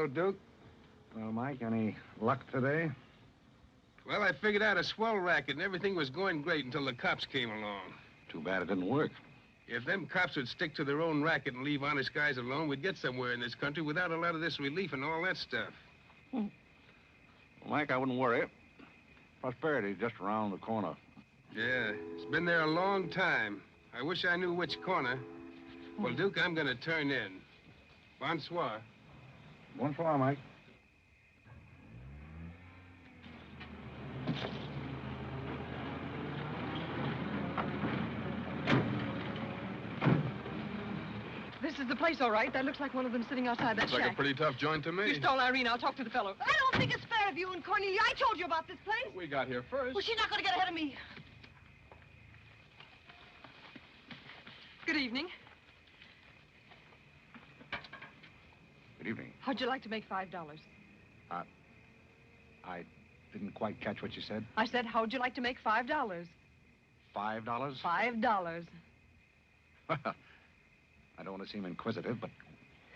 Hello, Duke. Well, Mike, any luck today? Well, I figured out a swell racket and everything was going great until the cops came along. Too bad it didn't work. If them cops would stick to their own racket and leave honest guys alone, we'd get somewhere in this country without a lot of this relief and all that stuff. Well, Mike, I wouldn't worry. Prosperity's just around the corner. Yeah, it's been there a long time. I wish I knew which corner. Well, Duke, I'm going to turn in. Bonsoir. Bonsoir, Mike. This is the place, all right. That looks like one of them sitting outside that Looks shack. like a pretty tough joint to me. You stole Irene. I'll talk to the fellow. I don't think it's fair of you and Cornelia. I told you about this place. We got here first. Well, she's not going to get ahead of me. Good evening. Good evening. How'd you like to make $5? I didn't quite catch what you said. I said, how'd you like to make $5? $5? $5. Well, I don't want to seem inquisitive, but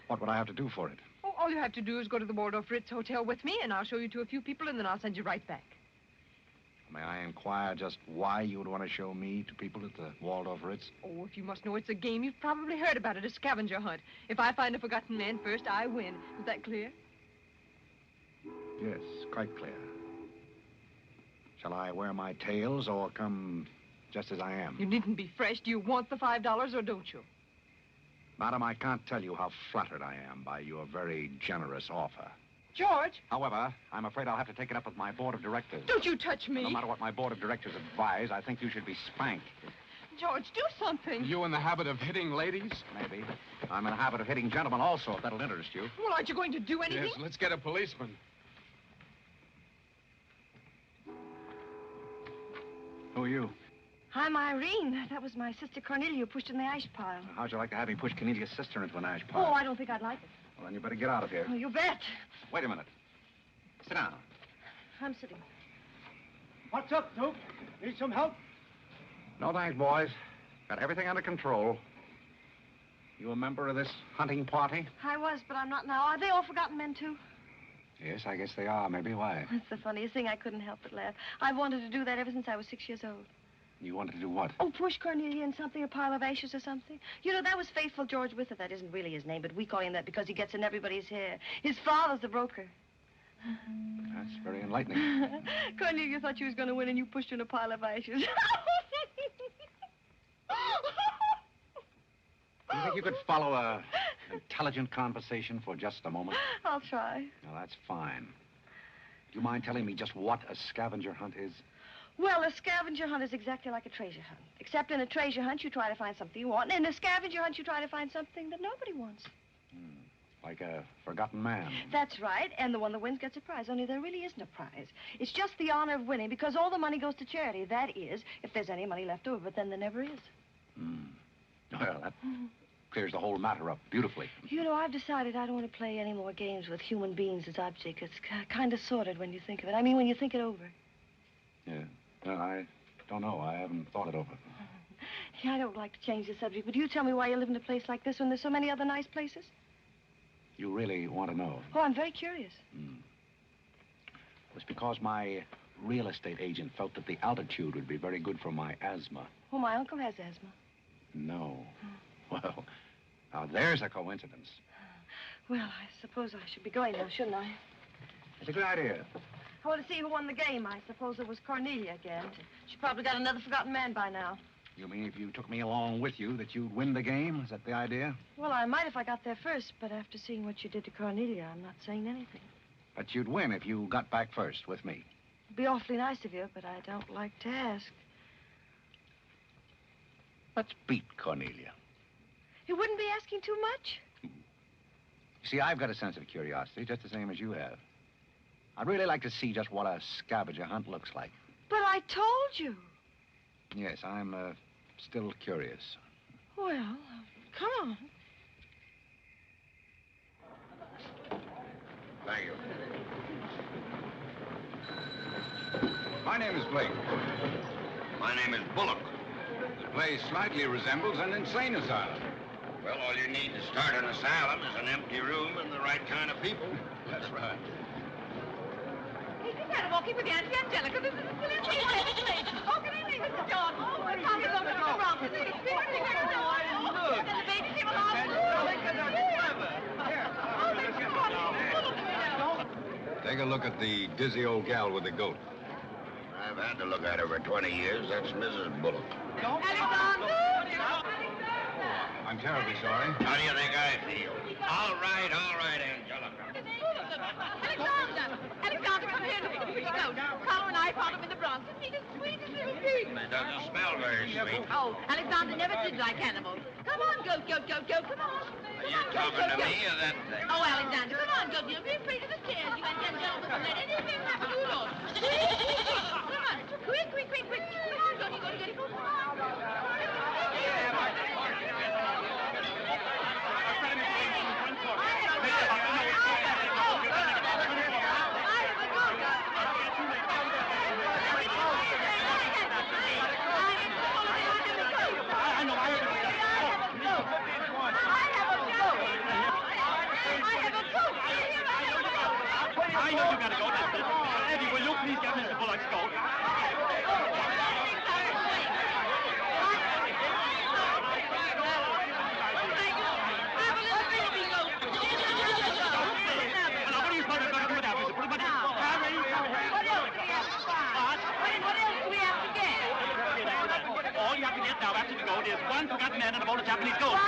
what would I have to do for it? Oh, all you have to do is go to the Waldorf Ritz Hotel with me, and I'll show you to a few people, and then I'll send you right back. May I inquire just why you would want to show me to people at the Waldorf Ritz? Oh, if you must know it's a game, you've probably heard about it, a scavenger hunt. If I find a forgotten man first, I win. Is that clear? Yes, quite clear. Shall I wear my tails or come just as I am? You needn't be fresh. Do you want the $5 or don't you? Madam, I can't tell you how flattered I am by your very generous offer. George! However, I'm afraid I'll have to take it up with my board of directors. Don't you touch me! No matter what my board of directors advise, I think you should be spanked. George, do something. You in the habit of hitting ladies? Maybe. I'm in the habit of hitting gentlemen also, if that'll interest you. Well, aren't you going to do anything? Yes, let's get a policeman. Who are you? I'm Irene. That was my sister Cornelia who pushed in the ash pile. How'd you like to have me push Cornelia's sister into an ash Oh, pile? I don't think I'd like it. Well, then you better get out of here. Oh, you bet. Wait a minute. Sit down. I'm sitting. What's up, Duke? Need some help? No thanks, boys. Got everything under control. You a member of this hunting party? I was, but I'm not now. Are they all forgotten men, too? Yes, I guess they are. Maybe. Why? That's the funniest thing. I couldn't help but laugh. I've wanted to do that ever since I was 6 years old. You wanted to do what? Oh, push Cornelia in something, a pile of ashes or something. You know, that was Faithful George Wither. That isn't really his name, but we call him that because he gets in everybody's hair. His father's the broker. That's very enlightening. Cornelia thought she was going to win, and you pushed her in a pile of ashes. Do you think you could follow an intelligent conversation for just a moment? I'll try. Well, that's fine. Do you mind telling me just what a scavenger hunt is? Well, a scavenger hunt is exactly like a treasure hunt. Except in a treasure hunt, you try to find something you want, and in a scavenger hunt, you try to find something that nobody wants. Like a forgotten man. That's right, and the one that wins gets a prize, only there really isn't a prize. It's just the honor of winning, because all the money goes to charity. That is, if there's any money left over, but then there never is. Well, that clears the whole matter up beautifully. You know, I've decided I don't want to play any more games with human beings as objects. It's kind of sordid when you think of it. I mean, when you think it over. Yeah. Well, I don't know. I haven't thought it over. Yeah, I don't like to change the subject, but you tell me why you live in a place like this when there's so many other nice places? You really want to know? Oh, I'm very curious. It's because my real estate agent felt that the altitude would be very good for my asthma. Oh, my uncle has asthma. No. Well, now there's a coincidence. Well, I suppose I should be going now, shouldn't I? It's a good idea. I want to see who won the game. I suppose it was Cornelia again. She probably got another forgotten man by now. You mean if you took me along with you that you'd win the game? Is that the idea? Well, I might if I got there first, but after seeing what you did to Cornelia, I'm not saying anything. But you'd win if you got back first with me. It'd be awfully nice of you, but I don't like to ask. Let's beat Cornelia. You wouldn't be asking too much? You see, I've got a sense of curiosity, just the same as you have. I'd really like to see just what a scavenger hunt looks like. But I told you. Yes, I'm still curious. Well, come on. Thank you. My name is Blake. My name is Bullock. The place slightly resembles an insane asylum. Well, all you need to start an asylum is an empty room and the right kind of people. That's right. Hey, just had a walking with Auntie Angelica. This is the silliest thing I've ever seen. Oh, good evening, Mr. John. Oh, my God, it's over to Bronx. This is the sweetest thing I've ever done. And the baby came along. Take a look at the dizzy old gal with the goat. I've had to look at her for 20 years. That's Mrs. Bullock. Alexander! I'm terribly sorry. How do you think I feel? All right, Angelica. Alexander, come here and look at the pretty goat. Carlo and I found him in the Bronx. Isn't he the sweetest little thing? It doesn't smell very sweet. Oh, Alexander never did like animals. Come on, goat, come on. Are you talking to me or that thing? Oh, Alexander, come on, goat. You'll be afraid of the stairs. You and young gentlemen won't let anything happen to you, Lord. Come on, quick. Come on, goat, you're going to get it. Come on. I know you gotta go now. Eddie, will you please get Mr. Bullock's goat? All you have to get now after the goat is one forgotten man and a bowl of Japanese gold.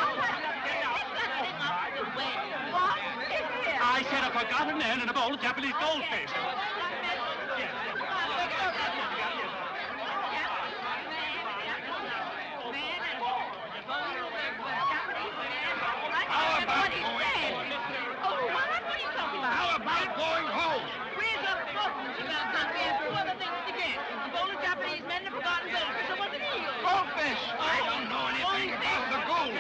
I said a forgotten man and a bowl of Japanese goldfish. How about going home? Where's the book? We have two other things to get. A bowl of Japanese men and a forgotten goldfish. And what's an eel? Goldfish! I don't know anything about the gold.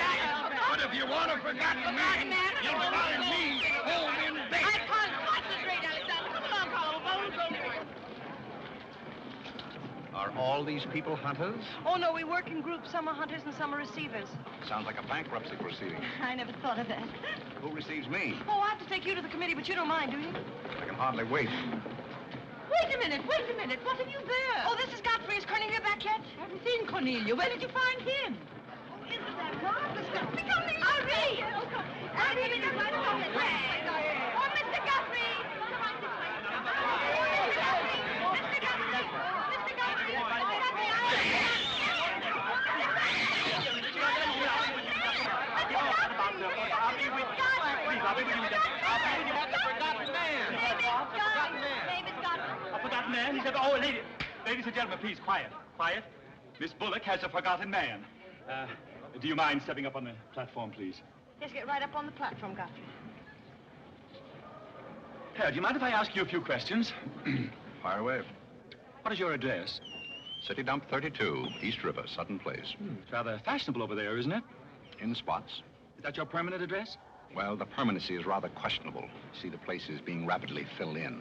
But if you want a forgotten man, you'll find me home in bed. I can't concentrate, Alexander. Come along, Carlo. Bowl of goldfish. Are all these people hunters? Oh, no, we work in groups. Some are hunters and some are receivers. Sounds like a bankruptcy proceeding. I never thought of that. Who receives me? Oh, I have to take you to the committee, but you don't mind, do you? I can hardly wait. Wait a minute. What have you there? Oh, this is Godfrey. Is Cornelia back yet? I haven't seen Cornelia. Where did you find him? Oh, isn't that marvelous? Irene! Irene is right along the way. Oh, Mr. Guthrie! Come on this way. Mr. Guthrie! Mr. Guthrie! Mr. Guthrie! A forgotten man? He said, oh, ladies and gentlemen, please, quiet. Miss Bullock has a forgotten man. Do you mind stepping up on the platform, please? Yes, get right up on the platform, Godfrey. Do you mind if I ask you a few questions? Fire away. What is your address? City Dump 32, East River, Sutton Place. It's rather fashionable over there, isn't it? In spots. Is that your permanent address? Well, the permanency is rather questionable. See, the place is being rapidly filled in.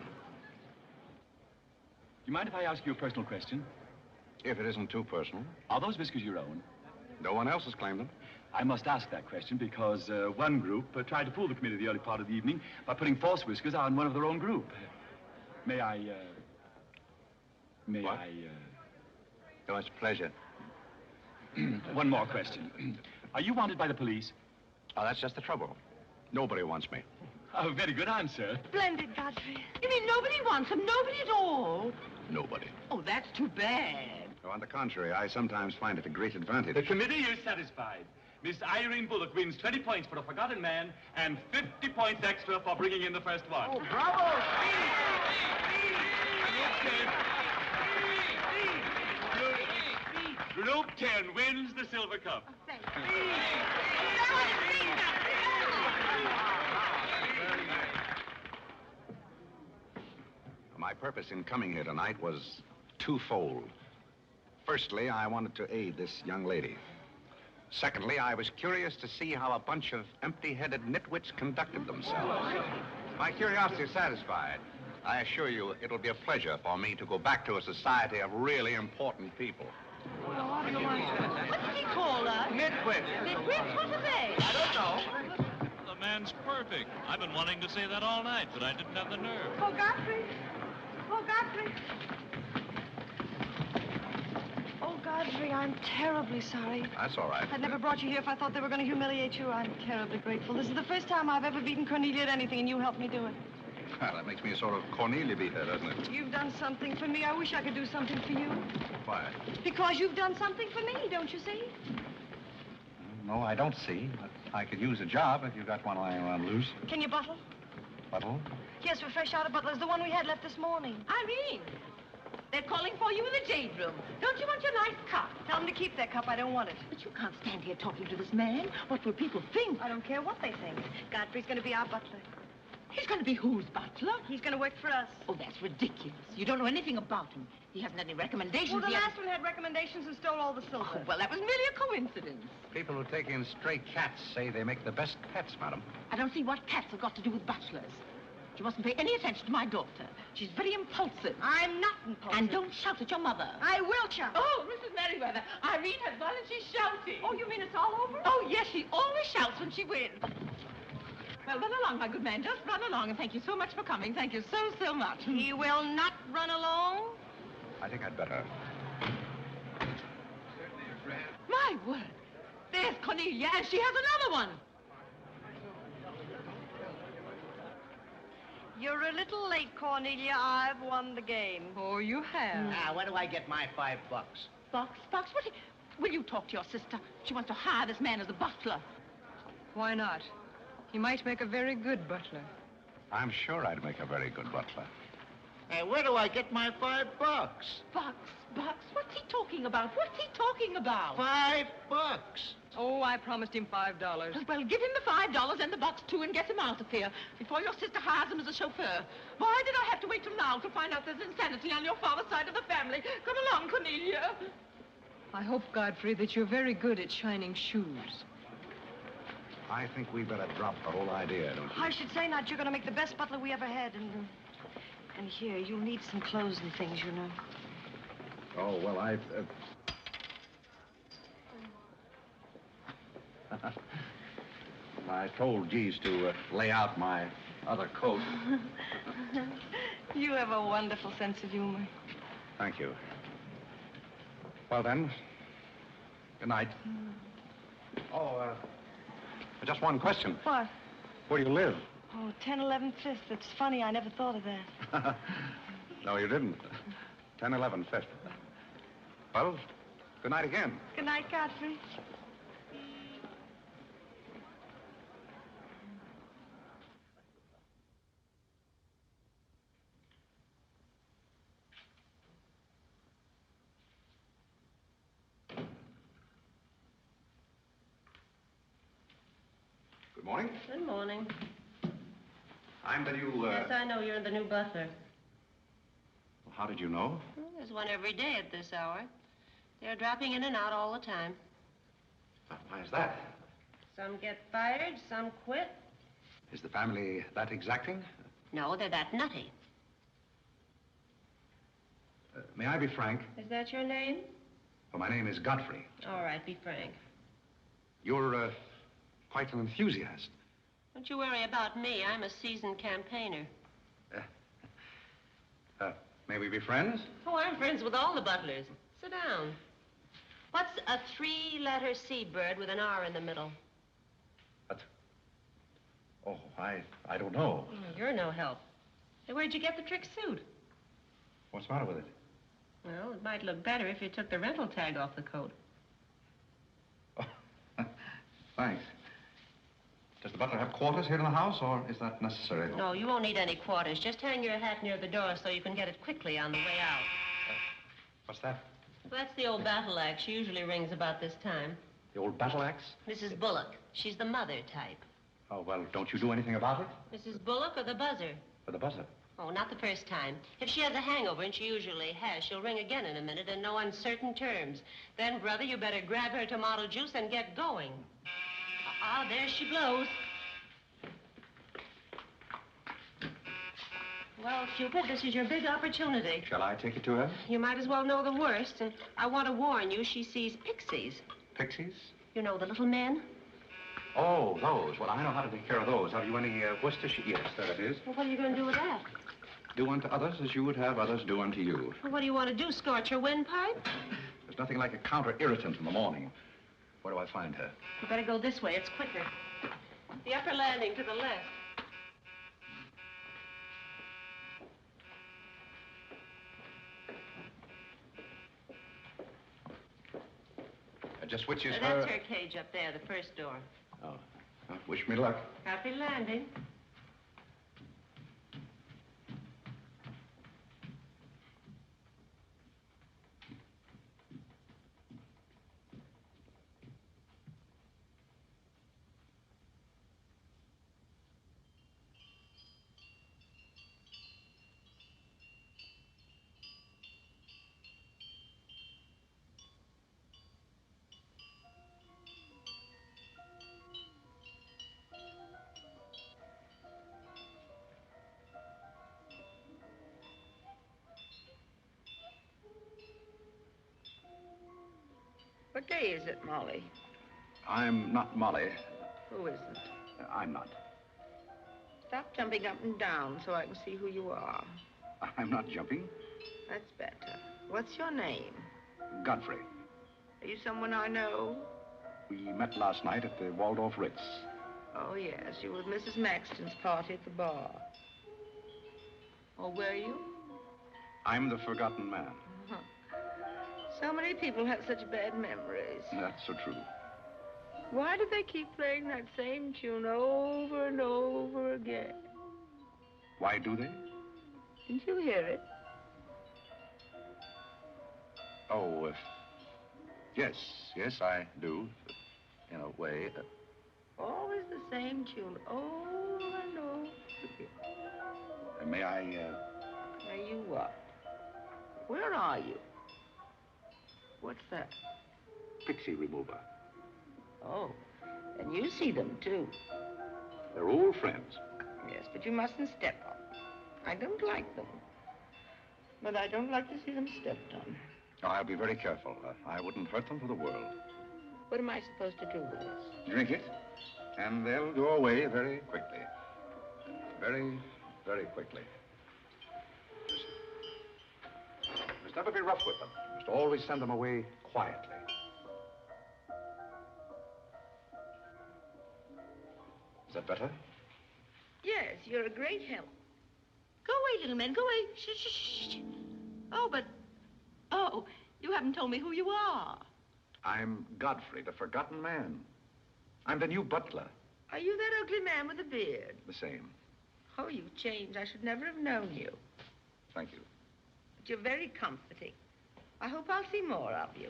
Do you mind if I ask you a personal question? If it isn't too personal. Are those whiskers your own? No one else has claimed them. I must ask that question because one group tried to fool the committee the early part of the evening by putting false whiskers on one of their own group. May I, What? Oh, it's a pleasure. One more question. Are you wanted by the police? Oh, that's just the trouble. Nobody wants me. Oh, very good answer. Splendid, Godfrey. You mean nobody wants him? Nobody at all? Nobody. Oh, that's too bad. Oh, on the contrary, I sometimes find it a great advantage. The committee is satisfied. Miss Irene Bullock wins 20 points for a forgotten man and 50 points extra for bringing in the first one. Oh, bravo! Group 10 wins the silver cup. My purpose in coming here tonight was twofold. Firstly, I wanted to aid this young lady. Secondly, I was curious to see how a bunch of empty-headed nitwits conducted themselves. My curiosity satisfied. I assure you, it'll be a pleasure for me to go back to a society of really important people. What did he call us? Nitwit. Nitwits? What are they? I don't know. man's perfect. I've been wanting to say that all night, but I didn't have the nerve. Oh, Godfrey. Oh, Godfrey. Oh, Godfrey, I'm terribly sorry. That's all right. I'd never brought you here if I thought they were going to humiliate you. I'm terribly grateful. This is the first time I've ever beaten Cornelia at anything, and you helped me do it. Well, that makes me a sort of Cornelia beater, doesn't it? You've done something for me. I wish I could do something for you. Why? Because you've done something for me, don't you see? No, I don't see. But I could use a job if you got one lying around loose. Can you bottle? Bottle? Yes, we're fresh out of Butler's, the one we had left this morning. Irene, they're calling for you in the jade room. Don't you want your nice cup? Tell them to keep their cup. I don't want it. But you can't stand here talking to this man. What will people think? I don't care what they think. Godfrey's going to be our butler. He's going to be whose butler? He's going to work for us. Oh, that's ridiculous. You don't know anything about him. He hasn't any recommendations. Well, the He last one had recommendations and stole all the silver. Oh, well, that was merely a coincidence. People who take in stray cats say they make the best pets, madam. I don't see what cats have got to do with butlers. You mustn't pay any attention to my daughter. She's very impulsive. I'm not impulsive. And don't shout at your mother. I will shout. Oh, Mrs. Merriweather, Irene has gone and she's shouting. Oh, you mean it's all over? Oh, yes, she always shouts when she wins. Well, run along, my good man. Just run along, and thank you so much for coming. Thank you so, so much. He will not run along. I think I'd better. My word. There's Cornelia, and she has another one. You're a little late, Cornelia. I've won the game. Oh, you have. Now, where do I get my $5? Fox, what? Will you talk to your sister? She wants to hire this man as a butler. Why not? He might make a very good butler. I'm sure I'd make a very good butler. Hey, where do I get my $5? Bucks, what's he talking about? What's he talking about? $5. Oh, I promised him $5. Well, give him the $5 and the bucks, too, and get him out of here before your sister hires him as a chauffeur. Why did I have to wait till now to find out there's insanity on your father's side of the family? Come along, Cornelia. I hope, Godfrey, that you're very good at shining shoes. I think we better drop the whole idea, don't you? I should say not. You're going to make the best butler we ever had. And here, you'll need some clothes and things, you know. Oh, well, I told Jeeves to lay out my other coat. You have a wonderful sense of humor. Thank you. Well, then, good night. Oh, just one question. What? Where do you live? Oh, 1011 Fifth. It's funny. I never thought of that. No, you didn't. 1011 Fifth. Well, good night again. Good night, Godfrey. Good morning. Good morning. I'm the new, Yes, I know you're the new butler. How did you know? Well, there's one every day at this hour. They're dropping in and out all the time. Why is that? Some get fired, some quit. Is the family that exacting? No, they're that nutty. May I be frank? Is that your name? Well, my name is Godfrey. All right, be frank. You're, quite an enthusiast. Don't you worry about me. I'm a seasoned campaigner. May we be friends? Oh, I'm friends with all the butlers. Sit down. What's a three-letter seabird with an R in the middle? What? Oh, I don't know. Oh, you're no help. Hey, where'd you get the trick suit? What's the matter with it? Well, it might look better if you took the rental tag off the coat. Oh, thanks. Does the butler have quarters here in the house, or is that necessary? No, you won't need any quarters. Just hang your hat near the door so you can get it quickly on the way out. What's that? Well, that's the old battle axe. She usually rings about this time. The old battle axe? Mrs. Bullock. She's the mother type. Oh, well, don't you do anything about it? Mrs. Bullock or the buzzer? For the buzzer. Oh, not the first time. If she has a hangover, and she usually has, she'll ring again in a minute in no uncertain terms. Then, brother, you better grab her tomato juice and get going. There she blows. Well, Cupid, this is your big opportunity. Shall I take it to her? You might as well know the worst. And I want to warn you, she sees pixies. Pixies? You know, the little men? Oh, those. Well, I know how to take care of those. Have you any Worcestershire? Yes, there it is. Well, what are you going to do with that? Do unto others as you would have others do unto you. Well, what do you want to do, scorch her windpipe? There's nothing like a counter-irritant in the morning. Where do I find her? You better go this way. It's quicker. The upper landing to the left. Just which is her... That's her cage up there, the first door. Oh. Well, wish me luck. Happy landing. What day is it, Molly? I'm not Molly. Who isn't? I'm not. Stop jumping up and down so I can see who you are. I'm not jumping. That's better. What's your name? Godfrey. Are you someone I know? We met last night at the Waldorf Ritz. Oh, yes. You were at Mrs. Maxton's party at the bar. Or were you? I'm the forgotten man. Uh-huh. So many people have such bad memories. That's so true. Why do they keep playing that same tune over and over again? Why do they? Didn't you hear it? Oh, yes, I do. In a way. Always the same tune, over and over again. May I, May you what? Where are you? What's that? Pixie remover. Oh, and you see them, too. They're old friends. Yes, but you mustn't step on them. I don't like them. But I don't like to see them stepped on. Oh, I'll be very careful. I wouldn't hurt them for the world. What am I supposed to do with this? Drink it, and they'll go away very quickly. Very, very quickly. Must never be rough with them. Must always send them away quietly. Is that better? Yes, you're a great help. Go away, little man, go away. Shh, shh, shh. Oh, but... Oh, you haven't told me who you are. I'm Godfrey, the forgotten man. I'm the new butler. Are you that ugly man with the beard? The same. Oh, you've changed. I should never have known you. Thank you. But you're very comforting. I hope I'll see more of you.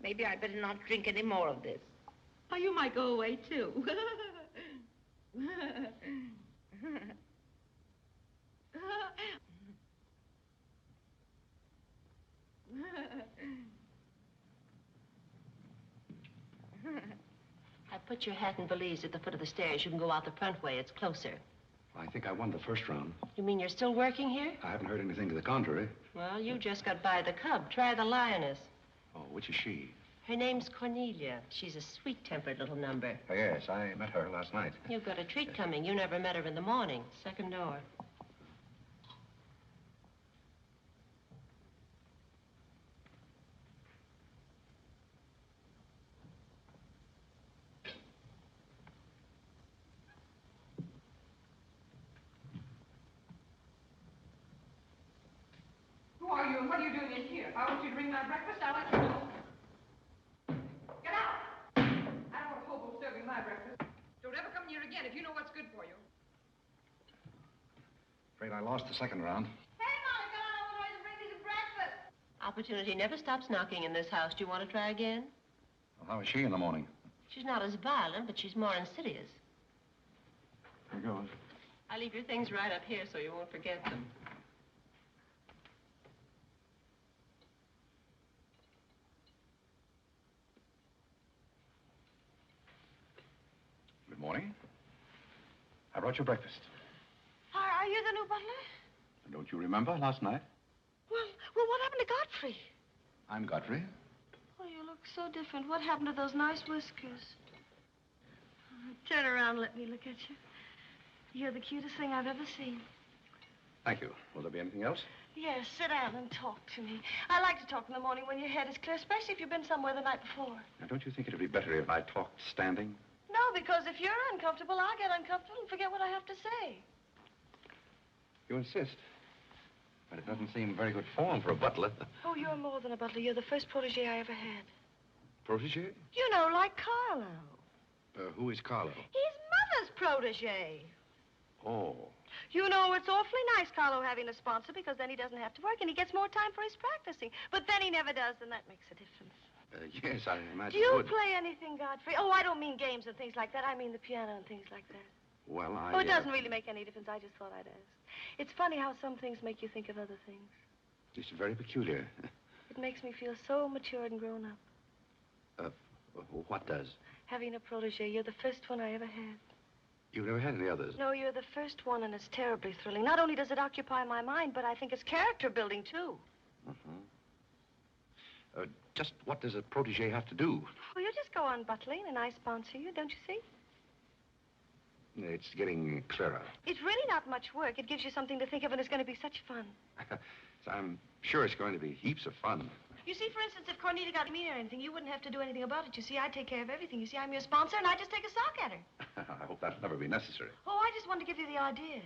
Maybe I'd better not drink any more of this. Oh, you might go away, too. I put your hat and valise at the foot of the stairs. You can go out the front way. It's closer. I think I won the first round. You mean you're still working here? I haven't heard anything to the contrary. Well, you just got by the cub. Try the lioness. Oh, which is she? Her name's Cornelia. She's a sweet-tempered little number. Oh, yes, I met her last night. You've got a treat coming. You never met her in the morning. Second door. Who are you and what are you doing in here? If I want you to bring my breakfast, I'll let you know. Get out! I don't want a hobo serving my breakfast. Don't ever come near again if you know what's good for you. Afraid I lost the second round. Hey, Molly, get on over there and bring me some breakfast. Opportunity never stops knocking in this house. Do you want to try again? Well, how is she in the morning? She's not as violent, but she's more insidious. Here goes. I leave your things right up here so you won't forget them. Good morning. I brought you breakfast. Are you the new butler? Don't you remember last night? Well, what happened to Godfrey? I'm Godfrey. Oh, you look so different. What happened to those nice whiskers? Turn around and let me look at you. You're the cutest thing I've ever seen. Thank you. Will there be anything else? Yes, sit down and talk to me. I like to talk in the morning when your head is clear, especially if you've been somewhere the night before. Now, don't you think it'd be better if I talked standing? No, because if you're uncomfortable, I'll get uncomfortable and forget what I have to say. You insist. But it doesn't seem very good form for a butler. Oh, you're more than a butler. You're the first protege I ever had. Protege? You know, like Carlo. Who is Carlo? He's Mother's protege. Oh. You know, it's awfully nice, Carlo, having a sponsor, because then he doesn't have to work and he gets more time for his practicing. But then he never does, and that makes a difference. Yes, I imagine Do you it would. play anything, Godfrey? Oh, I don't mean games and things like that. I mean the piano and things like that. Well, Oh, it doesn't really make any difference. I just thought I'd ask. It's funny how some things make you think of other things. It's very peculiar. It makes me feel so matured and grown up. What does? Having a protege. You're the first one I ever had. You've never had any others? No, you're the first one, and it's terribly thrilling. Not only does it occupy my mind, but I think it's character building, too. Just what does a protege have to do? Well, you just go on butling, and I sponsor you, don't you see? It's getting clearer. It's really not much work. It gives you something to think of, and it's going to be such fun. So I'm sure it's going to be heaps of fun. You see, for instance, if Cornelia got mean or anything, you wouldn't have to do anything about it. You see, I take care of everything. You see, I'm your sponsor, and I just take a sock at her. I hope that'll never be necessary. Oh, I just wanted to give you the idea.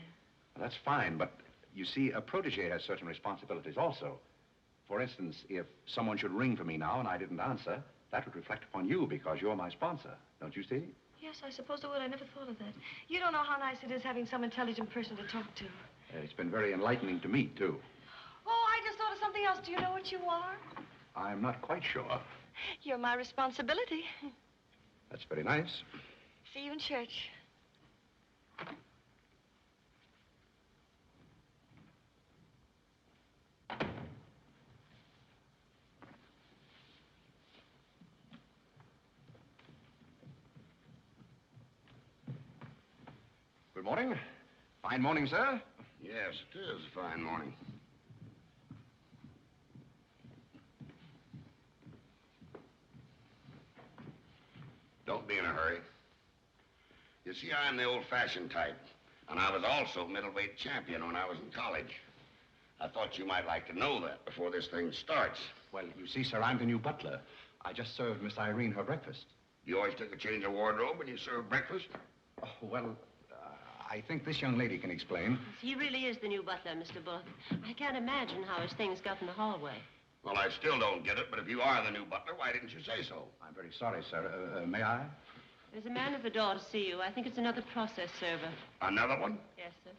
Well, that's fine, but you see, a protege has certain responsibilities also. For instance, if someone should ring for me now and I didn't answer, that would reflect upon you because you're my sponsor. Don't you see? Yes, I suppose it would. I never thought of that. You don't know how nice it is having some intelligent person to talk to. It's been very enlightening to me, too. Oh, I just thought of something else. Do you know what you are? I'm not quite sure. You're my responsibility. That's very nice. See you in church. Good morning. Fine morning, sir. Yes, it is a fine morning. Don't be in a hurry. You see, I'm the old-fashioned type, and I was also middleweight champion when I was in college. I thought you might like to know that before this thing starts. Well, you see, sir, I'm the new butler. I just served Miss Irene her breakfast. You always took a change of wardrobe when you served breakfast? Oh, well, I think this young lady can explain. He really is the new butler, Mr. Bullock. I can't imagine how his things got in the hallway. Well, I still don't get it, but if you are the new butler, why didn't you say so? I'm very sorry, sir. May I? There's a man at the door to see you. I think it's another process server. Another one? Yes, sir.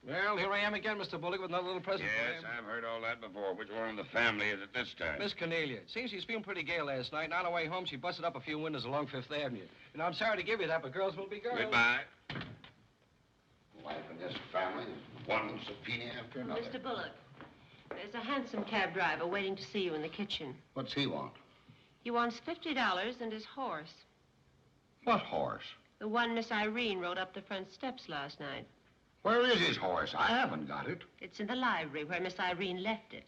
Well, here I am again, Mr. Bullock, with another little present for Yes, you. I've heard all that before. Which one of the family is it this time? Miss Cornelia. Seems she's feeling pretty gay last night, and on her way home, she busted up a few windows along Fifth Avenue. And I'm sorry to give you that, but girls will be girls. Goodbye. Wife in this family, one subpoena after another. Mr. Bullock, there's a hansom cab driver waiting to see you in the kitchen. What's he want? He wants $50 and his horse. What horse? The one Miss Irene rode up the front steps last night. Where is his horse? I haven't got it. It's in the library where Miss Irene left it.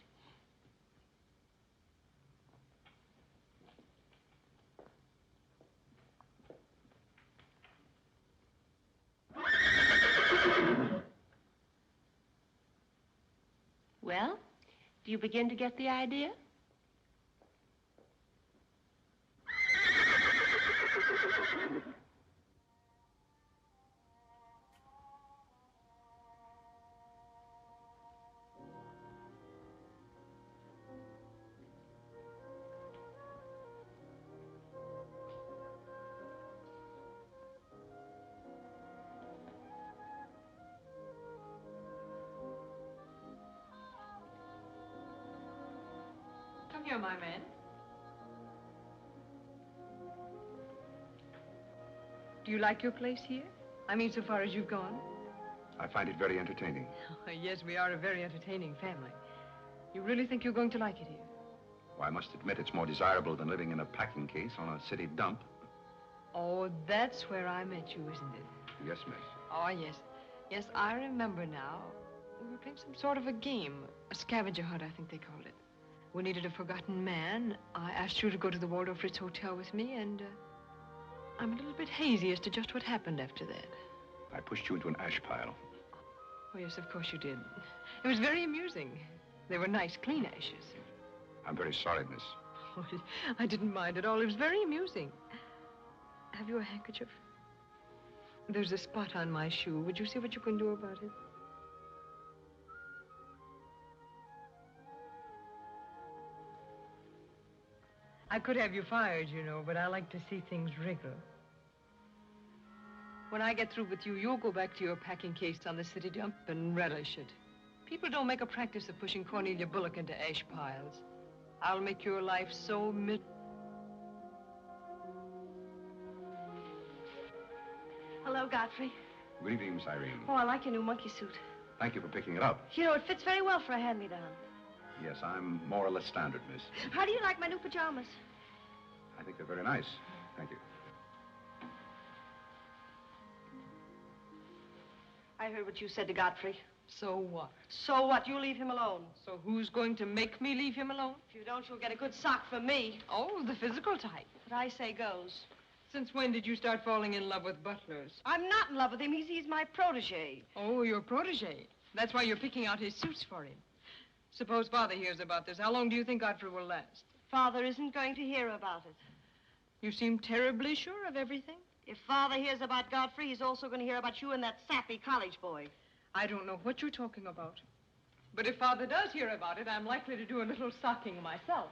Well, do you begin to get the idea? Come here, my man. Do you like your place here? I mean, so far as you've gone? I find it very entertaining. Yes, we are a very entertaining family. You really think you're going to like it here? Well, I must admit it's more desirable than living in a packing case on a city dump. Oh, that's where I met you, isn't it? Yes, miss. Oh, yes. Yes, I remember now. We were playing some sort of a game. A scavenger hunt, I think they called it. We needed a forgotten man. I asked you to go to the Waldorf Ritz Hotel with me, and I'm a little bit hazy as to just what happened after that. I pushed you into an ash pile. Oh, yes, of course you did. It was very amusing. They were nice, clean ashes. I'm very sorry, miss. Oh, I didn't mind at all. It was very amusing. Have you a handkerchief? There's a spot on my shoe. Would you see what you can do about it? I could have you fired, you know, but I like to see things wriggle. When I get through with you, you'll go back to your packing case on the city dump and relish it. People don't make a practice of pushing Cornelia Bullock into ash piles. I'll make your life so Hello, Godfrey. Good evening, Miss Irene. Oh, I like your new monkey suit. Thank you for picking it up. You know, it fits very well for a hand-me-down. Yes, I'm more or less standard, miss. How do you like my new pajamas? I think they're very nice. Thank you. I heard what you said to Godfrey. So what? So what? You leave him alone. So who's going to make me leave him alone? If you don't, you'll get a good sock from me. Oh, the physical type. What I say goes. Since when did you start falling in love with butlers? I'm not in love with him. He's my protege. Oh, your protege. That's why you're picking out his suits for him. Suppose Father hears about this. How long do you think Godfrey will last? Father isn't going to hear about it. You seem terribly sure of everything. If Father hears about Godfrey, he's also going to hear about you and that sappy college boy. I don't know what you're talking about. But if Father does hear about it, I'm likely to do a little socking myself.